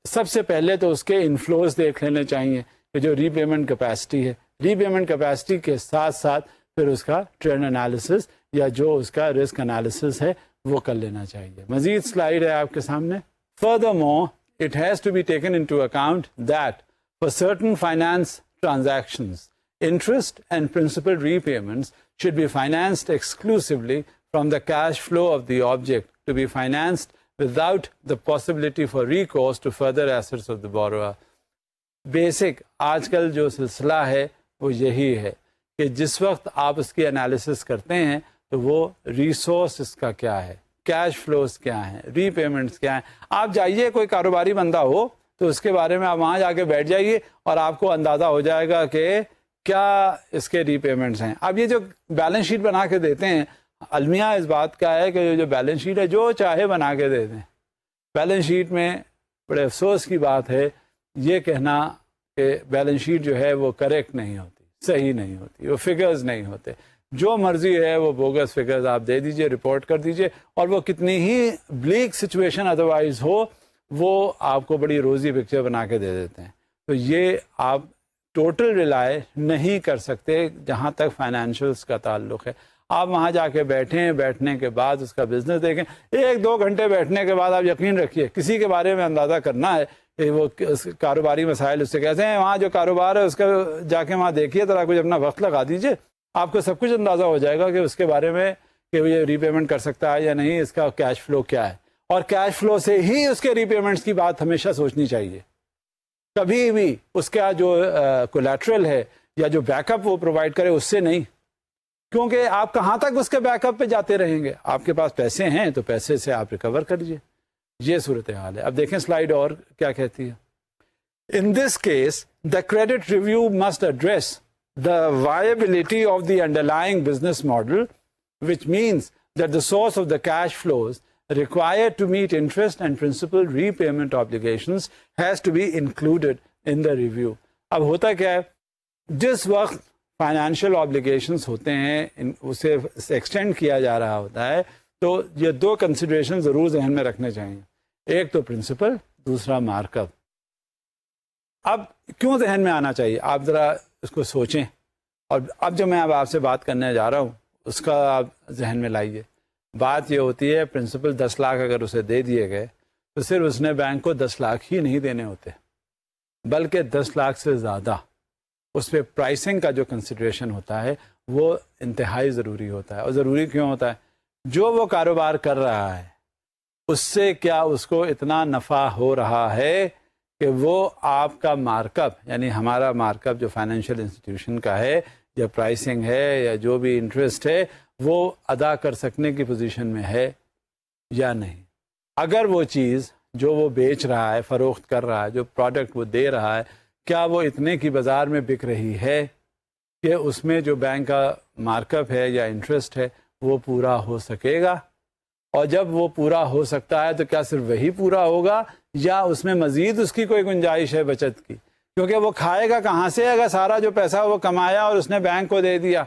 سب سے پہلے تو اس کے انفلوز دیکھ لینے چاہیے کہ جو ری پیمنٹ کیپیسٹی ہے, ری پیمنٹ کیپیسٹی کے ساتھ ساتھ پھر اس کا ٹرینڈ انالیسس یا جو اس کا رسک انالیسس ہے وہ کر لینا چاہیے. مزید سلائیڈ ہے آپ کے سامنے. Furthermore, it has to be taken into account that for certain finance transactions, interest and principal repayments should be financed exclusively from the cash flow of the object to be financed without the possibility for recourse to further assets of the borrower. Basic آج کل جو سلسلہ ہے وہ یہی ہے کہ جس وقت آپ اس کی انالیسس کرتے ہیں تو وہ ریسورس اس کا کیا ہے, کیش فلوز کیا ہیں, ری پیمنٹس کیا ہیں. آپ جائیے, کوئی کاروباری بندہ ہو تو اس کے بارے میں آپ وہاں جا کے بیٹھ جائیے اور آپ کو اندازہ ہو جائے گا کہ کیا اس کے ری پیمنٹس ہیں. اب یہ جو بیلنس شیٹ بنا کے دیتے ہیں, المیہ اس بات کا ہے کہ جو بیلنس شیٹ ہے جو چاہے بنا کے دے دیں. بیلنس شیٹ میں بڑے افسوس کی بات ہے یہ کہنا کہ بیلنس شیٹ جو ہے وہ کریکٹ نہیں ہوتی, صحیح نہیں ہوتی, وہ فگرز نہیں ہوتے. جو مرضی ہے وہ بوگس فگرز آپ دے دیجئے, رپورٹ کر دیجئے, اور وہ کتنی ہی بلیک سچویشن ادروائز ہو وہ آپ کو بڑی روزی پکچر بنا کے دے دیتے ہیں. تو یہ آپ ٹوٹل ریلائی نہیں کر سکتے جہاں تک فائنینشیلس کا تعلق ہے. آپ وہاں جا کے بیٹھیں, بیٹھنے کے بعد اس کا بزنس دیکھیں. 1-2 گھنٹے بیٹھنے کے بعد آپ یقین رکھیے کسی کے بارے میں اندازہ کرنا ہے کہ وہ کاروباری مسائل اس سے کیسے ہیں, وہاں جو کاروبار ہے اس کا جا کے وہاں دیکھیے, ذرا کچھ اپنا وقت لگا دیجیے, آپ کو سب کچھ اندازہ ہو جائے گا کہ اس کے بارے میں کہ یہ ری پیمنٹ کر سکتا ہے یا نہیں, اس کا کیش فلو کیا ہے. اور کیش فلو سے ہی اس کے ری پیمنٹس کی بات ہمیشہ سوچنی چاہیے. کبھی بھی اس کا جو کولیٹرل ہے یا جو بیک اپ وہ پرووائڈ کرے اس سے نہیں, کیونکہ آپ کہاں تک اس کے بیک اپ پہ جاتے رہیں گے. آپ کے پاس پیسے ہیں تو پیسے سے آپ ریکور کر لیجیے. یہ صورتحال ہے. اب دیکھیں سلائیڈ اور کیا کہتی ہے. In this case, the credit review must address the viability of the underlying business model, which means that the source of the cash flows required to meet interest and principal repayment obligations has to be included in the review. اب ہوتا کیا ہے, جس وقت financial obligations ہوتے ہیں اسے extend کیا جا رہا ہوتا ہے, تو یہ دو کنسیڈریشن ضرور ذہن میں رکھنے چاہیے, ایک تو پرنسپل, دوسرا مارک اپ. اب کیوں ذہن میں آنا چاہیے, آپ ذرا اس کو سوچیں, اور اب جو میں اب آپ سے بات کرنے جا رہا ہوں اس کا آپ ذہن میں لائیے. بات یہ ہوتی ہے پرنسپل 10 لاکھ اگر اسے دے دیے گئے تو صرف اس نے بینک کو 10 لاکھ ہی نہیں دینے ہوتے, بلکہ 10 لاکھ سے زیادہ اس پہ پرائسنگ کا جو کنسیڈریشن ہوتا ہے وہ انتہائی ضروری ہوتا ہے. اور ضروری کیوں ہوتا ہے, جو وہ کاروبار کر رہا ہے اس سے کیا اس کو اتنا نفع ہو رہا ہے کہ وہ آپ کا مارک اپ, یعنی ہمارا مارک اپ جو فائنینشیل انسٹیٹیوشن کا ہے یا پرائسنگ ہے یا جو بھی انٹرسٹ ہے, وہ ادا کر سکنے کی پوزیشن میں ہے یا نہیں. اگر وہ چیز جو وہ بیچ رہا ہے, فروخت کر رہا ہے, جو پروڈکٹ وہ دے رہا ہے, کیا وہ اتنے کی بازار میں بک رہی ہے کہ اس میں جو بینک کا مارک اپ ہے یا انٹرسٹ ہے وہ پورا ہو سکے گا, اور جب وہ پورا ہو سکتا ہے تو کیا صرف وہی پورا ہوگا یا اس میں مزید اس کی کوئی گنجائش ہے بچت کی, کیونکہ وہ کھائے گا کہاں سے اگر سارا جو پیسہ وہ کمایا اور اس نے بینک کو دے دیا.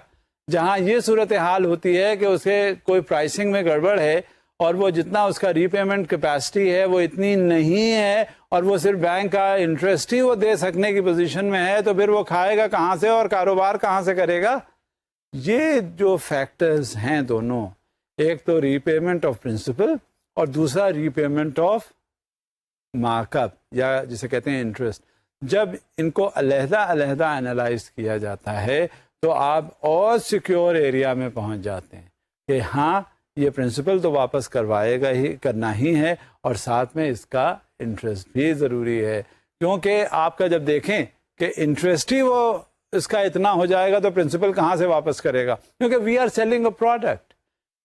جہاں یہ صورتحال ہوتی ہے کہ اسے کوئی پرائسنگ میں گڑبڑ ہے اور وہ جتنا اس کا ری پیمنٹ کیپیسٹی ہے وہ اتنی نہیں ہے اور وہ صرف بینک کا انٹرسٹ ہی وہ دے سکنے کی پوزیشن میں ہے, تو پھر وہ کھائے گا کہاں سے اور کاروبار کہاں سے کرے گا. یہ جو فیکٹرز ہیں دونوں, ایک تو ری پیمنٹ آف پرنسپل اور دوسرا ری پیمنٹ آف مارک اپ یا جسے کہتے ہیں انٹرسٹ, جب ان کو علیحدہ علیحدہ انالائز کیا جاتا ہے تو آپ اور سیکیور ایریا میں پہنچ جاتے ہیں کہ ہاں یہ پرنسپل تو واپس کروائے گا ہی, کرنا ہی ہے, اور ساتھ میں اس کا انٹرسٹ بھی ضروری ہے. کیونکہ آپ کا جب دیکھیں کہ انٹرسٹ ہی وہ اس کا اتنا ہو جائے گا تو پرنسپل کہاں سے واپس کرے گا, کیونکہ we are selling a product,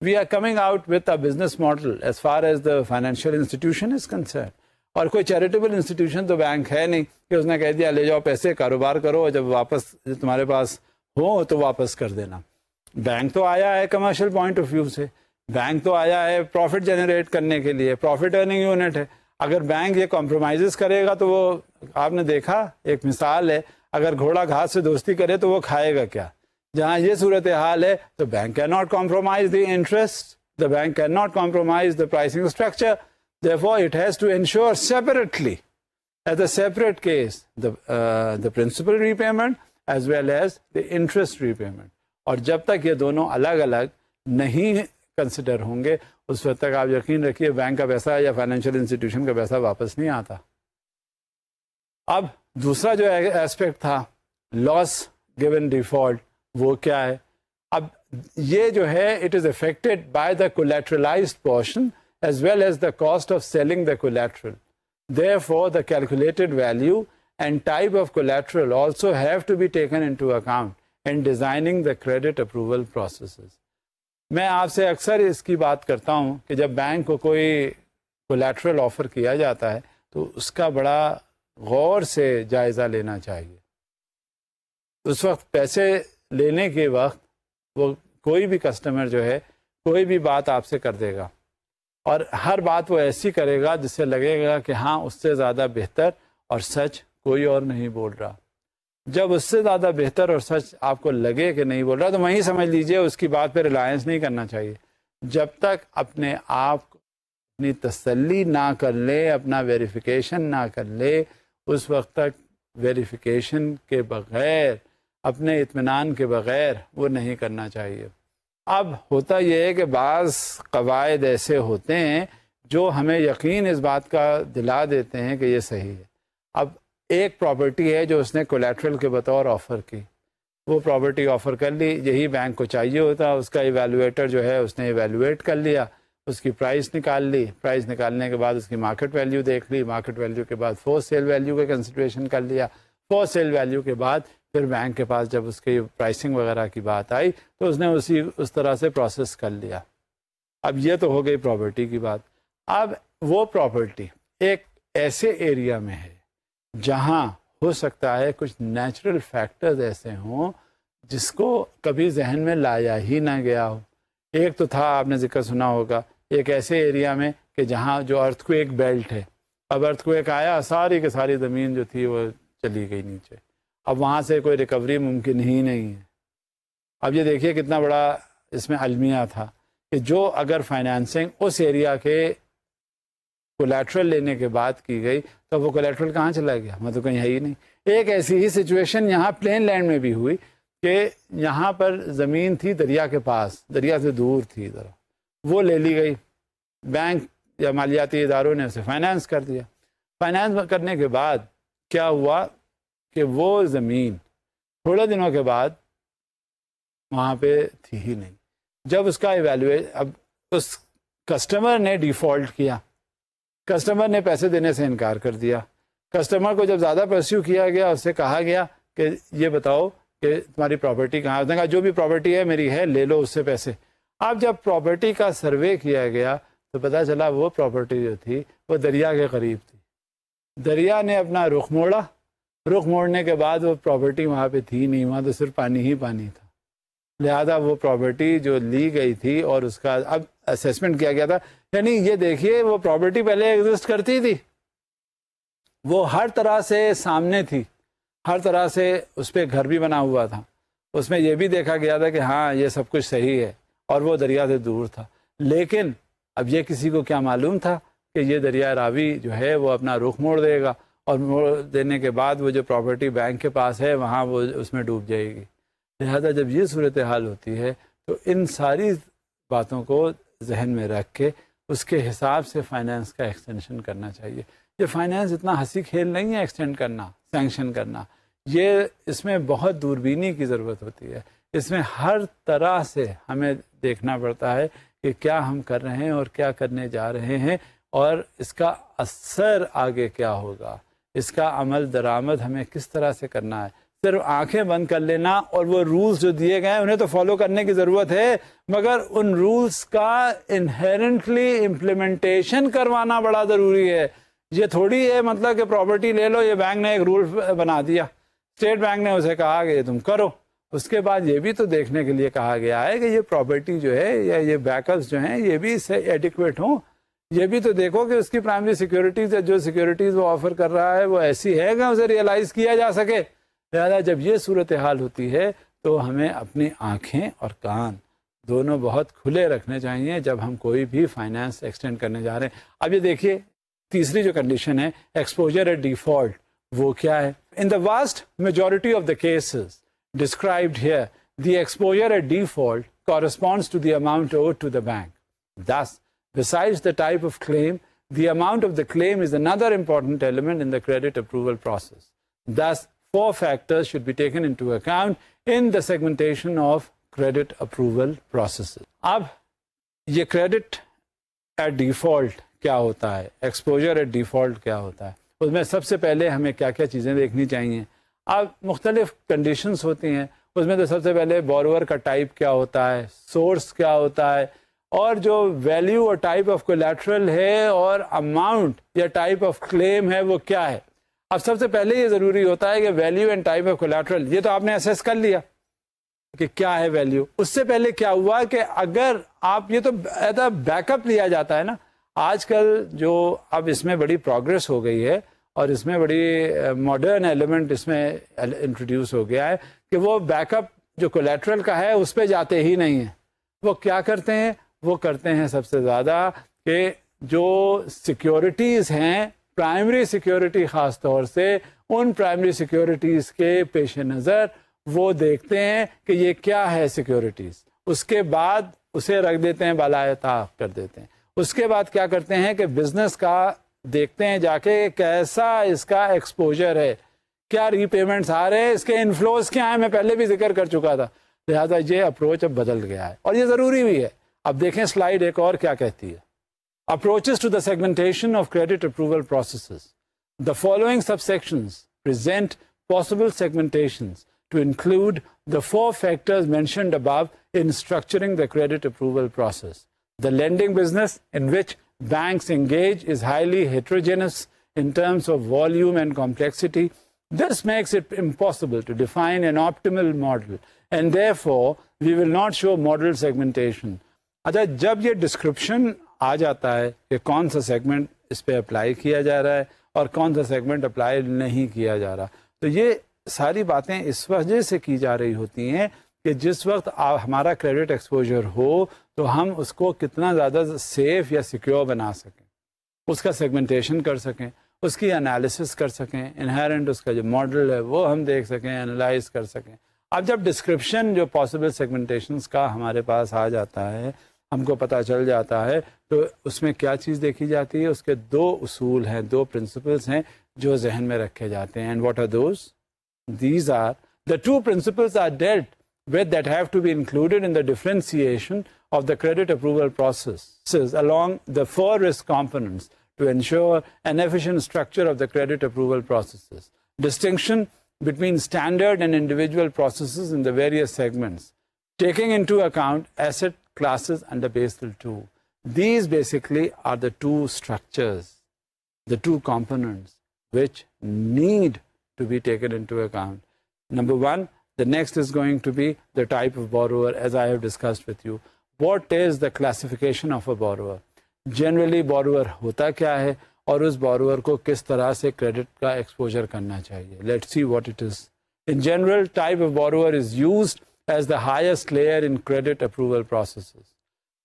we are coming out with a business model as far as the financial institution is concern. اور کوئی چیریٹیبل انسٹیٹیوشن تو بینک ہے نہیں کہ اس نے کہہ دیا لے جاؤ پیسے کاروبار کرو اور جب واپس تمہارے پاس ہو تو واپس کر دینا. بینک تو آیا ہے کمرشل پوائنٹ آف ویو سے, بینک تو آیا ہے پروفٹ جنریٹ کرنے کے لیے, پروفٹ ارننگ یونٹ ہے. اگر بینک یہ کمپرومائزز کرے گا تو وہ, آپ نے دیکھا ایک مثال ہے, اگر گھوڑا گھاس سے دوستی کرے تو وہ کھائے گا کیا. جہاں یہ صورتحال ہے تو bank can not compromise the interest, the bank cannot compromise the pricing structure. Therefore, it has to ensure separately, as a separate case, the principal repayment as well as the interest repayment. اور جب تک یہ دونوں الگ الگ نہیں consider ہوں گے اس وقت تک آپ یقین رکھیے بینک کا پیسہ یا فائنینشیل انسٹیٹیوشن کا پیسہ واپس نہیں آتا. اب دوسرا جو ایسپیکٹ تھا لاس گیون ڈیفالٹ, وہ کیا ہے؟ اب یہ جو ہے it is affected by the collateralized portion as well as the cost of selling the collateral. Therefore, the calculated value and type of collateral also have to be taken into account in designing the credit approval processes. میں آپ سے اکثر اس کی بات کرتا ہوں کہ جب بینک کو کوئی کولیٹرل آفر کیا جاتا ہے تو اس کا بڑا غور سے جائزہ لینا چاہیے. اس وقت پیسے لینے کے وقت وہ کوئی بھی کسٹمر جو ہے کوئی بھی بات آپ سے کر دے گا اور ہر بات وہ ایسی کرے گا جس سے لگے گا کہ ہاں اس سے زیادہ بہتر اور سچ کوئی اور نہیں بول رہا. جب اس سے زیادہ بہتر اور سچ آپ کو لگے کہ نہیں بول رہا تو وہیں سمجھ لیجئے اس کی بات پہ ریلائنس نہیں کرنا چاہیے. جب تک اپنے آپ اپنی تسلی نہ کر لے, اپنا ویریفیکیشن نہ کر لے, اس وقت تک ویریفیکیشن کے بغیر, اپنے اطمینان کے بغیر وہ نہیں کرنا چاہیے. اب ہوتا یہ ہے کہ بعض قواعد ایسے ہوتے ہیں جو ہمیں یقین اس بات کا دلا دیتے ہیں کہ یہ صحیح ہے. اب ایک پراپرٹی ہے جو اس نے کولیٹرل کے بطور آفر کی, وہ پراپرٹی آفر کر لی, یہی بینک کو چاہیے ہوتا, اس کا ایویلویٹر جو ہے اس نے ایویلویٹ کر لیا, اس کی پرائس نکال لی, پرائس نکالنے کے بعد اس کی مارکیٹ ویلیو دیکھ لی, مارکیٹ ویلیو کے بعد فور سیل ویلیو کا کنسیڈریشن کر لیا, فور سیل ویلیو کے بعد پھر بینک کے پاس جب اس کی پرائسنگ وغیرہ کی بات آئی تو اس نے اس طرح سے پروسیس کر لیا. اب یہ تو ہو گئی پراپرٹی کی بات. اب وہ پراپرٹی ایک ایسے ایریا میں ہے جہاں ہو سکتا ہے کچھ نیچرل فیکٹرز ایسے ہوں جس کو کبھی ذہن میں لایا ہی نہ گیا ہو. ایک تو تھا, آپ نے ذکر سنا ہوگا, ایک ایسے ایریا میں کہ جہاں جو ارتھ کویک بیلٹ ہے. اب ارتھ کویک آیا, ساری کی ساری زمین جو تھی وہ چلی گئی نیچے. اب وہاں سے کوئی ریکوری ممکن ہی نہیں ہے. اب یہ دیکھیے کتنا بڑا اس میں المیہ تھا کہ جو اگر فائنانسنگ اس ایریا کے کولیٹرل لینے کے بعد کی گئی تو وہ کولیٹرل کہاں چلا گیا؟ مطلب کہیں ہے ہی نہیں. ایک ایسی ہی سچویشن یہاں پلین لینڈ میں بھی ہوئی کہ یہاں پر زمین تھی دریا کے پاس, دریا سے دور تھی ذرا, وہ لے لی گئی. بینک یا مالیاتی اداروں نے اسے فائنانس کر دیا. فائنانس کرنے کے بعد کیا ہوا کہ وہ زمین تھوڑے دنوں کے بعد وہاں پہ تھی ہی نہیں. جب اس کا ایویلویٹ, اب اس کسٹمر نے ڈیفالٹ کیا, کسٹمر نے پیسے دینے سے انکار کر دیا. کسٹمر کو جب زیادہ پرسیو کیا گیا, اس سے کہا گیا کہ یہ بتاؤ کہ تمہاری پراپرٹی کہاں. اس نے کہا جو بھی پراپرٹی ہے میری ہے, لے لو اس سے پیسے. اب جب پراپرٹی کا سروے کیا گیا تو پتہ چلا وہ پراپرٹی جو تھی وہ دریا کے قریب تھی. دریا نے اپنا رخ موڑا, رخ موڑنے کے بعد وہ پراپرٹی وہاں پہ تھی نہیں, وہاں تو صرف پانی ہی پانی تھا. لہذا وہ پراپرٹی جو لی گئی تھی اور اس کا اب اسیسمنٹ کیا گیا تھا, یعنی یہ دیکھیے وہ پراپرٹی پہلے ایگزسٹ کرتی تھی, وہ ہر طرح سے سامنے تھی, ہر طرح سے اس پہ گھر بھی بنا ہوا تھا, اس میں یہ بھی دیکھا گیا تھا کہ ہاں یہ سب کچھ صحیح ہے, اور وہ دریا سے دور تھا. لیکن اب یہ کسی کو کیا معلوم تھا کہ یہ دریا راوی جو ہے وہ اپنا رخ موڑ دے گا, اور موڑ دینے کے بعد وہ جو پراپرٹی بینک کے پاس ہے وہاں وہ اس میں ڈوب جائے گی. لہذا جب یہ صورتحال ہوتی ہے تو ان ساری باتوں کو ذہن میں رکھ کے اس کے حساب سے فائنانس کا ایکسٹینشن کرنا چاہیے. یہ فائنانس اتنا ہنسی کھیل نہیں ہے ایکسٹینڈ کرنا, سینکشن کرنا. یہ اس میں بہت دوربینی کی ضرورت ہوتی ہے. اس میں ہر طرح سے ہمیں دیکھنا پڑتا ہے کہ کیا ہم کر رہے ہیں اور کیا کرنے جا رہے ہیں, اور اس کا اثر آگے کیا ہوگا, اس کا عمل درآمد ہمیں کس طرح سے کرنا ہے. صرف آنکھیں بند کر لینا اور وہ رولز جو دیے گئے ہیں انہیں تو فالو کرنے کی ضرورت ہے, مگر ان رولز کا انہیرنٹلی امپلیمنٹیشن کروانا بڑا ضروری ہے. یہ تھوڑی ہے مطلب کہ پراپرٹی لے لو, یہ بینک نے ایک رول بنا دیا, اسٹیٹ بینک نے اسے کہا کہ یہ تم کرو. اس کے بعد یہ بھی تو دیکھنے کے لیے کہا گیا ہے کہ یہ پراپرٹی جو ہے یا یہ بیک اپس جو ہیں یہ بھی ایڈیکویٹ ہوں. یہ بھی تو دیکھو کہ اس کی پرائمری سیکیورٹیز جو سیکیورٹیز وہ آفر کر رہا ہے وہ ایسی ہے کہ اسے ریئلائز کیا جا سکے. لہٰذا جب یہ صورتحال ہوتی ہے تو ہمیں اپنی آنکھیں اور کان دونوں بہت کھلے رکھنے چاہیے جب ہم کوئی بھی فائنانس ایکسٹینڈ کرنے جا رہے ہیں. اب یہ دیکھیے تیسری جو کنڈیشن ہے ایکسپوجر ایٹ ڈیفالٹ, وہ کیا ہے؟ In the vast majority of the cases described here, the exposure at default corresponds to the amount owed to the bank. Thus, besides the type of claim, the amount of the claim is another important element in the credit approval process. Thus, 4 factors should be taken into account in the segmentation of credit approval processes. اب یہ credit at default کیا ہوتا ہے, exposure at default کیا ہوتا ہے, اس میں سب سے پہلے ہمیں کیا کیا چیزیں دیکھنی چاہیے. اب مختلف کنڈیشنز ہوتی ہیں, اس میں تو سب سے پہلے بورور کا ٹائپ کیا ہوتا ہے, سورس کیا ہوتا ہے, اور جو ویلیو اور ٹائپ آف کولیٹرل ہے اور اماؤنٹ یا ٹائپ آف کلیم ہے وہ کیا ہے. اب سب سے پہلے یہ ضروری ہوتا ہے کہ value and type of collateral, یہ تو آپ نے اسیس کر لیا کہ کیا ہے ویلیو. اس سے پہلے کیا ہوا کہ اگر آپ, یہ تو ایسا بیک اپ لیا جاتا ہے نا, آج کل جو اب اس میں بڑی پروگرس ہو گئی ہے اور اس میں بڑی ماڈرن ایلیمنٹ اس میں انٹروڈیوس ہو گیا ہے کہ وہ بیک اپ جو کولیٹرل کا ہے اس پہ جاتے ہی نہیں ہیں. وہ کیا کرتے ہیں, وہ کرتے ہیں سب سے زیادہ کہ جو سیکیورٹیز ہیں پرائمری سیکیورٹی, خاص طور سے ان پرائمری سیکیورٹیز کے پیش نظر وہ دیکھتے ہیں کہ یہ کیا ہے سیکیورٹیز, اس کے بعد اسے رکھ دیتے ہیں, بالائے طاق کر دیتے ہیں. اس کے بعد کیا کرتے ہیں کہ بزنس کا دیکھتے ہیں جا کے کیسا اس کا ایکسپوجر ہے, کیا ری پیمنٹس آ رہے ہیں, اس کے انفلوز کیا ہیں, میں پہلے بھی ذکر کر چکا تھا. لہٰذا یہ اپروچ اب بدل گیا ہے اور یہ ضروری بھی ہے. اب دیکھیں سلائیڈ ایک اور کیا کہتی ہے. Approaches to the segmentation of credit approval processes. The following sub sections present possible segmentations to include the 4 factors mentioned above in structuring the credit approval process. The lending business in which banks engage is highly heterogeneous in terms of volume and complexity. This makes it impossible to define an optimal model, and therefore we will not show model segmentation. اچھا, جب یہ description آ جاتا ہے کہ کون سا segment اس پہ apply کیا جا رہا ہے اور کون سا سیگمنٹ اپلائی نہیں کیا جا رہا. تو یہ ساری باتیں اس وجہ سے کی جا رہی ہوتی ہیں کہ جس وقت ہمارا کریڈٹ ایکسپوجر ہو تو ہم اس کو کتنا زیادہ سیف یا سیکیور بنا سکیں, اس کا سیگمنٹیشن کر سکیں, اس کی انالیسس کر سکیں, انہیرنٹ اس کا جو ماڈل ہے وہ ہم دیکھ سکیں, انالائز کر سکیں. اب جب ڈسکرپشن جو پاسبل سیگمنٹیشنس کا ہمارے پاس آ جاتا ہے, ہم کو پتہ چل جاتا ہے, تو اس میں کیا چیز دیکھی جاتی ہے, اس کے 2 اصول ہیں, 2 پرنسپلس ہیں جو ذہن میں رکھے جاتے ہیں. And what are those? These are the 2 principles are dealt with that have to be included in the differentiation of the credit approval processes along the 4 risk components to ensure an efficient structure of the credit approval processes. Distinction between standard and individual processes in the various segments, taking into account asset classes under Basel II. These basically are the 2 structures, the 2 components which need to be taken into account. Number 1, the next is going to be the type of borrower, as I have discussed with you. What is the classification of a borrower? Generally borrower ہوتا کیا ہے اور اس borrower کو کس طرح سے credit کا exposure کرنا چاہیے. Let's see what it is. In general, type of borrower is used as the highest layer in credit approval processes.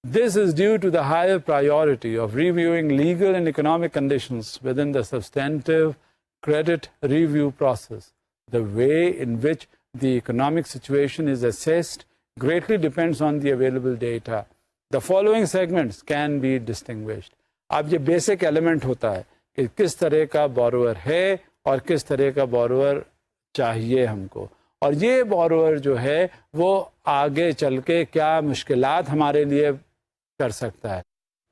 This is due to the higher priority of reviewing legal and economic conditions within the substantive credit review process. The way in which the economic situation is assessed greatly depends on the available data. The following segments can be distinguished. اب یہ basic element ہوتا ہے کہ کس طرح کا borrower ہے اور کس طرح کا بورور چاہیے ہم کو, اور یہ بورور جو ہے وہ آگے چل کے کیا مشکلات ہمارے لیے کر سکتا ہے,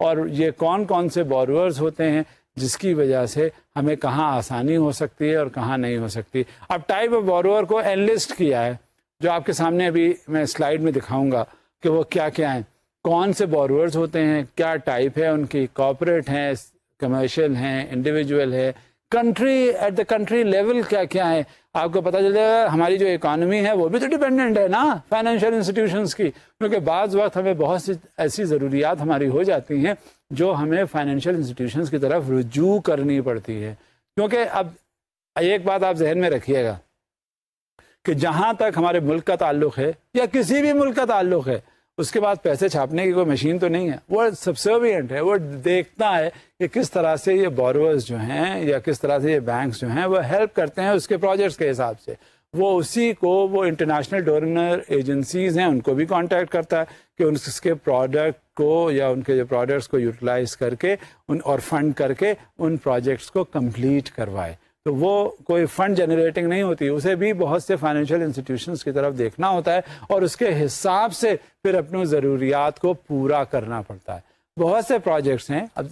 اور یہ کون کون سے بورورز ہوتے ہیں جس کی وجہ سے ہمیں کہاں آسانی ہو سکتی ہے اور کہاں نہیں ہو سکتی. اب ٹائپ آف بورور کو انلسٹ کیا ہے, جو آپ کے سامنے ابھی میں سلائیڈ میں دکھاؤں گا کہ وہ کیا کیا ہیں, کون سے بورورز ہوتے ہیں, کیا ٹائپ ہے ان کی, کارپوریٹ ہیں, کمرشل ہیں, انڈیویجول ہے, country at the country level کیا کیا ہے. آپ کو پتہ چلے گا ہماری جو اکانومی ہے وہ بھی تو ڈیپینڈنٹ ہے نا فائنینشیل انسٹیٹیوشنس کی, کیونکہ بعض وقت ہمیں بہت سی ایسی ضروریات ہماری ہو جاتی ہیں جو ہمیں فائنینشیل انسٹیٹیوشنس کی طرف رجوع کرنی پڑتی ہے. کیونکہ اب ایک بات آپ ذہن میں رکھیے گا کہ جہاں تک ہمارے ملک کا تعلق ہے یا کسی بھی ملک کا تعلق ہے, اس کے بعد پیسے چھاپنے کی کوئی مشین تو نہیں ہے, وہ سبسروینٹ ہے, وہ دیکھتا ہے کہ کس طرح سے یہ بورورز جو ہیں یا کس طرح سے یہ بینکس جو ہیں وہ ہیلپ کرتے ہیں اس کے پروجیکٹس کے حساب سے. وہ اسی کو وہ انٹرنیشنل ڈونر ایجنسیز ہیں ان کو بھی کانٹیکٹ کرتا ہے کہ اس کے پروڈکٹ کو یا ان کے جو پروڈکٹس کو یوٹیلائز کر کے اور فنڈ کر کے ان پروجیکٹس کو کمپلیٹ کروائے. تو وہ کوئی فنڈ جنریٹنگ نہیں ہوتی, اسے بھی بہت سے فائنینشیل انسٹیٹیوشنس کی طرف دیکھنا ہوتا ہے اور اس کے حساب سے پھر اپنی ضروریات کو پورا کرنا پڑتا ہے. بہت سے پروجیکٹس ہیں, اب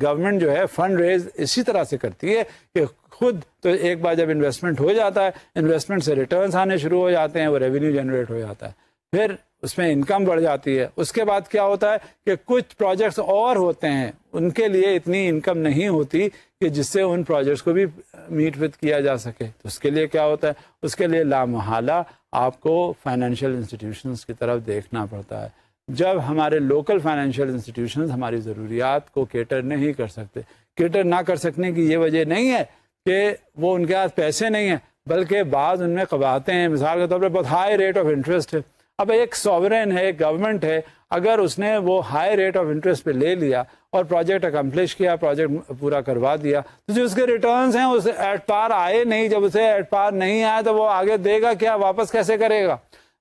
گورنمنٹ جو ہے فنڈ ریز اسی طرح سے کرتی ہے کہ خود تو ایک بار جب انویسٹمنٹ ہو جاتا ہے, انویسٹمنٹ سے ریٹرنس آنے شروع ہو جاتے ہیں, وہ ریونیو جنریٹ ہو جاتا ہے, پھر اس میں انکم بڑھ جاتی ہے. اس کے بعد کیا ہوتا ہے کہ کچھ پروجیکٹس اور ہوتے ہیں ان کے لیے اتنی انکم نہیں ہوتی کہ جس سے ان پروجیکٹس کو بھی میٹ وتھ کیا جا سکے. تو اس کے لیے کیا ہوتا ہے, اس کے لیے لامحالہ آپ کو فائنینشیل انسٹیٹیوشنس کی طرف دیکھنا پڑتا ہے. جب ہمارے لوکل فائنینشیل انسٹیٹیوشنز ہماری ضروریات کو کیٹر نہیں کر سکتے, کیٹر نہ کر سکنے کی یہ وجہ نہیں ہے کہ وہ ان کے پاس پیسے نہیں ہیں, بلکہ بعض ان میں قباحتیں ہیں. مثال کے طور پر بہت ہائی ریٹ آف انٹرسٹ ہے. اب ایک سوورن ہے, ایک گورنمنٹ ہے, اگر اس نے وہ ہائی ریٹ آف انٹرسٹ پہ لے لیا اور پروجیکٹ اکمپلش کیا, پروجیکٹ پورا کروا دیا, تو جو اس کے ریٹرنز ہیں اسے ایٹ پار آئے نہیں. جب اسے ایٹ پار نہیں آئے تو وہ آگے دے گا کیا, واپس کیسے کرے گا؟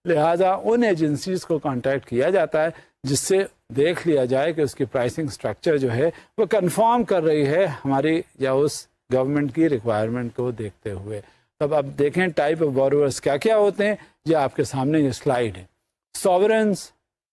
لہٰذا ان ایجنسیز کو کانٹیکٹ کیا جاتا ہے جس سے دیکھ لیا جائے کہ اس کی پرائسنگ سٹرکچر جو ہے وہ کنفارم کر رہی ہے ہماری یا اس گورنمنٹ کی ریکوائرمنٹ کو دیکھتے ہوئے. تب اب دیکھیں ٹائپ آف بورورز کیا کیا ہوتے ہیں. یہ آپ کے سامنے یہ سلائیڈ ہے. سوورنز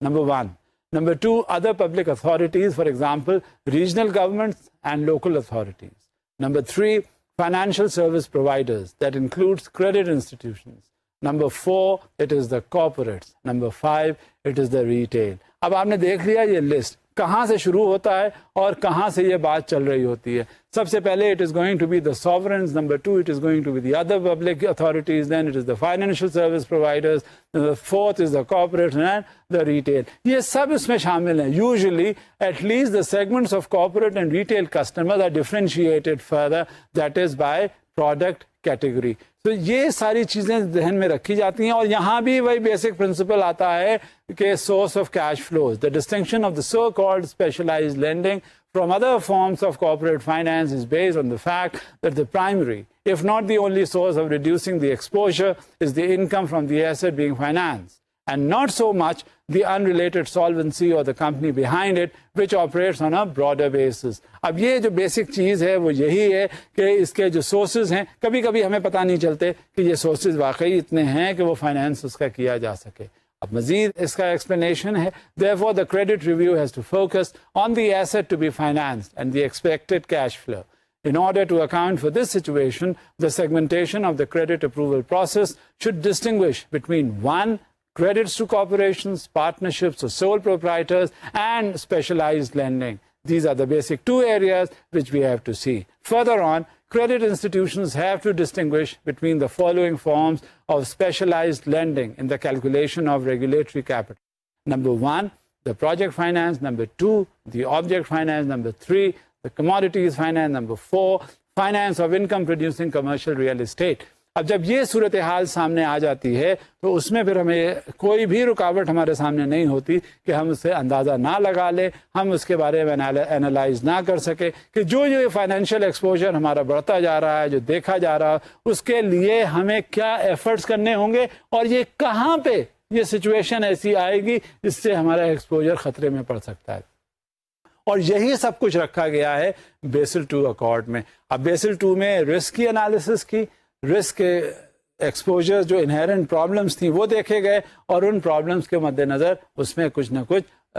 number 1. Number 2, other public authorities, for example, regional governments and local authorities. Number 3, financial service providers, that includes credit institutions. Number 4, it is the corporates. Number 5, it is the retail. اب آپ نے دیکھ لیا یہ list, کہاں سے شروع ہوتا ہے اور کہاں سے یہ بات چل رہی ہوتی ہے. سب سے پہلے it is going to be the sovereigns, number 2 it is going to be the other public authorities, then it is the financial service providers, the fourth is the corporate and the retail. یہ سب اس میں شامل ہیں. Usually at least the segments of corporate and retail customers are differentiated further, that is by product category. تو یہ ساری چیزیں ذہن میں رکھی جاتی ہیں اور یہاں بھی وہی بیسک پرنسپل آتا ہے کہ source of cash flows. The distinction of the so-called specialized lending from other forms of corporate finance is based on the fact that the primary, if not the only source of reducing the exposure, is the income from the asset being financed, and not so much the unrelated solvency or the company behind it, which operates on a broader basis. اب یہ جو basic چیز ہے وہ یہی ہے کہ اس کے جو سورسز ہیں کبھی کبھی ہمیں پتہ نہیں چلتے کہ یہ سورسز واقعی اتنے ہیں کہ وہ فائنینس اس کا کیا جا سکے. اب مزید اس کا ایکسپلینیشن ہے. Therefore, the credit review has to focus on the asset to be financed and the expected cash flow. In order to account for this situation, the segmentation of the credit approval process should distinguish between 1. Credits to corporations, partnerships or sole proprietors, and specialized lending. These are the basic two areas which we have to see. Further on, credit institutions have to distinguish between the following forms of specialized lending in the calculation of regulatory capital. Number 1, the project finance. Number 2, the object finance. Number 3, the commodities finance. Number 4, finance of income producing commercial real estate. اب جب یہ صورتحال سامنے آ جاتی ہے تو اس میں پھر ہمیں کوئی بھی رکاوٹ ہمارے سامنے نہیں ہوتی کہ ہم اس سے اندازہ نہ لگا لیں, ہم اس کے بارے میں انالائز نہ کر سکیں کہ جو فائنینشیل ایکسپوجر ہمارا بڑھتا جا رہا ہے, جو دیکھا جا رہا ہے, اس کے لیے ہمیں کیا ایفرٹس کرنے ہوں گے اور یہ کہاں پہ یہ سچویشن ایسی آئے گی جس سے ہمارا ایکسپوجر خطرے میں پڑ سکتا ہے. اور یہی سب کچھ رکھا گیا ہے بیسل 2 اکارڈ میں. اب بیسل 2 میں رسک کی انالیسس کی, رسک کے ایکسپوجر جو انہیرنٹ پرابلمس تھیں وہ دیکھے گئے اور ان پرابلمس کے مد نظر اس میں کچھ نہ کچھ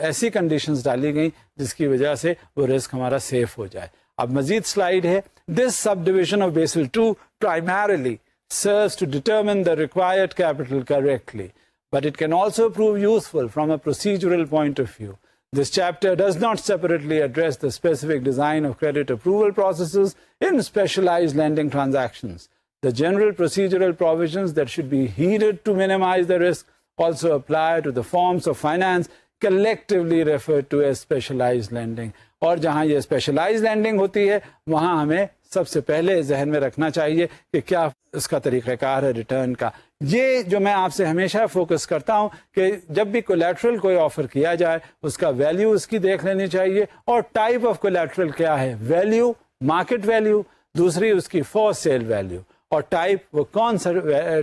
ایسی کنڈیشنز ڈالی گئیں جس کی وجہ سے وہ رسک ہمارا سیف ہو جائے. اب مزید سلائیڈ ہے. This sub division of Basel 2 primarily serves to determine the required capital correctly, but it can also prove useful from a procedural point of view. This chapter does not separately address the specific design of credit approval processes in specialized lending transactions. The general procedural provisions that should be heeded to minimize the risk also apply to the forms of finance collectively referred to as specialized lending. اور جہاں یہ specialized lending ہوتی ہے وہاں ہمیں سب سے پہلے ذہن میں رکھنا چاہیے کہ کیا اس کا طریقہ کار ہے ریٹرن کا. یہ جو میں آپ سے ہمیشہ فوکس کرتا ہوں کہ جب بھی کولیٹرل کوئی آفر کیا جائے اس کا ویلیو اس کی دیکھ لینی چاہیے, اور ٹائپ آف کولیٹرل کیا ہے, ویلیو, مارکیٹ ویلیو, دوسری اس کی فور سیل ویلیو, اور ٹائپ وہ کون سا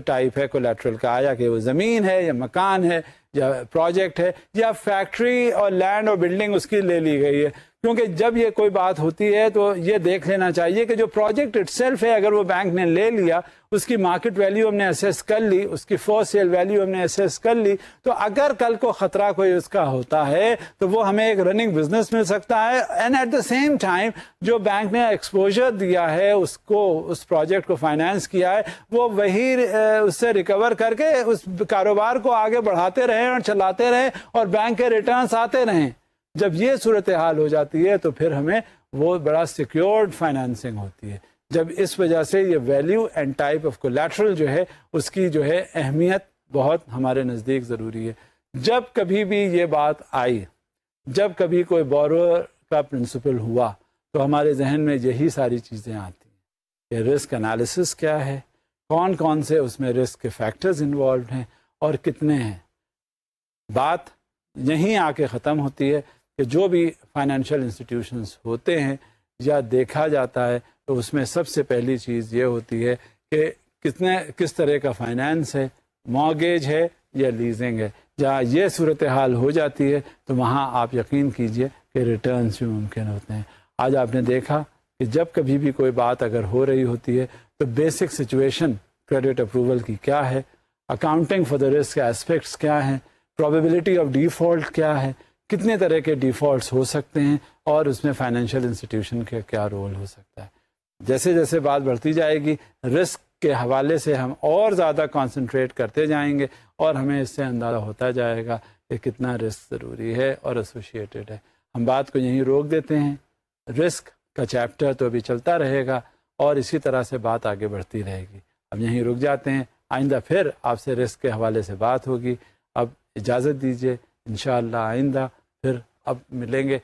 ٹائپ ہے کولیٹرل کا, آیا کہ وہ زمین ہے یا مکان ہے یا پروجیکٹ ہے یا فیکٹری اور لینڈ اور بلڈنگ اس کی لے لی گئی ہے. کیونکہ جب یہ کوئی بات ہوتی ہے تو یہ دیکھ لینا چاہیے کہ جو پروجیکٹ اٹ سیلف ہے اگر وہ بینک نے لے لیا, اس کی مارکیٹ ویلیو ہم نے اسیس کر لی, اس کی فور سیل ویلیو ہم نے اسیس کر لی, تو اگر کل کو خطرہ کوئی اس کا ہوتا ہے تو وہ ہمیں ایک رننگ بزنس مل سکتا ہے. And at the same time جو بینک نے ایکسپوجر دیا ہے اس کو, اس پروجیکٹ کو فائنانس کیا ہے, وہ وہی اس سے ریکور کر کے اس کاروبار کو آگے بڑھاتے رہیں اور چلاتے رہیں اور بینک کے ریٹرنس آتے رہیں. جب یہ صورتحال ہو جاتی ہے تو پھر ہمیں وہ بڑا سیکیورڈ فائنانسنگ ہوتی ہے. جب اس وجہ سے یہ value and type of collateral جو ہے اس کی جو ہے اہمیت بہت ہمارے نزدیک ضروری ہے. جب کبھی بھی یہ بات آئی, جب کبھی کوئی بورور کا پرنسپل ہوا تو ہمارے ذہن میں یہی ساری چیزیں آتی ہیں کہ رسک انالیسس کیا ہے, کون کون سے اس میں رسک کے فیکٹرز انوالوڈ ہیں اور کتنے ہیں. بات یہیں آ کے ختم ہوتی ہے کہ جو بھی فائنینشیل انسٹیٹیوشنز ہوتے ہیں یا دیکھا جاتا ہے تو اس میں سب سے پہلی چیز یہ ہوتی ہے کہ کس طرح کا فائنینس ہے, مارگیج ہے یا لیزنگ ہے. جہاں یہ صورتحال ہو جاتی ہے تو وہاں آپ یقین کیجئے کہ ریٹرنز بھی ممکن ہوتے ہیں. آج آپ نے دیکھا کہ جب کبھی بھی کوئی بات اگر ہو رہی ہوتی ہے تو بیسک سچویشن کریڈٹ اپروول کی کیا ہے, accounting for the risk aspects کیا ہیں, پرابیبلٹی آف ڈیفالٹ کیا ہے, کتنے طرح کے ڈیفالٹس ہو سکتے ہیں اور اس میں فائنینشیل انسٹیٹیوشن کا کیا رول ہو سکتا ہے. جیسے جیسے بات بڑھتی جائے گی رسک کے حوالے سے ہم اور زیادہ کانسنٹریٹ کرتے جائیں گے اور ہمیں اس سے اندازہ ہوتا جائے گا کہ کتنا رسک ضروری ہے اور ایسوسیٹڈ ہے. ہم بات کو یہیں روک دیتے ہیں. رسک کا چیپٹر تو ابھی چلتا رہے گا اور اسی طرح سے بات آگے بڑھتی رہے گی. اب یہیں رک جاتے ہیں. آئندہ پھر آپ سے رسک کے حوالے سے بات ہوگی. اب اجازت دیجیے، انشاءاللہ آئندہ پھر اب ملیں گے.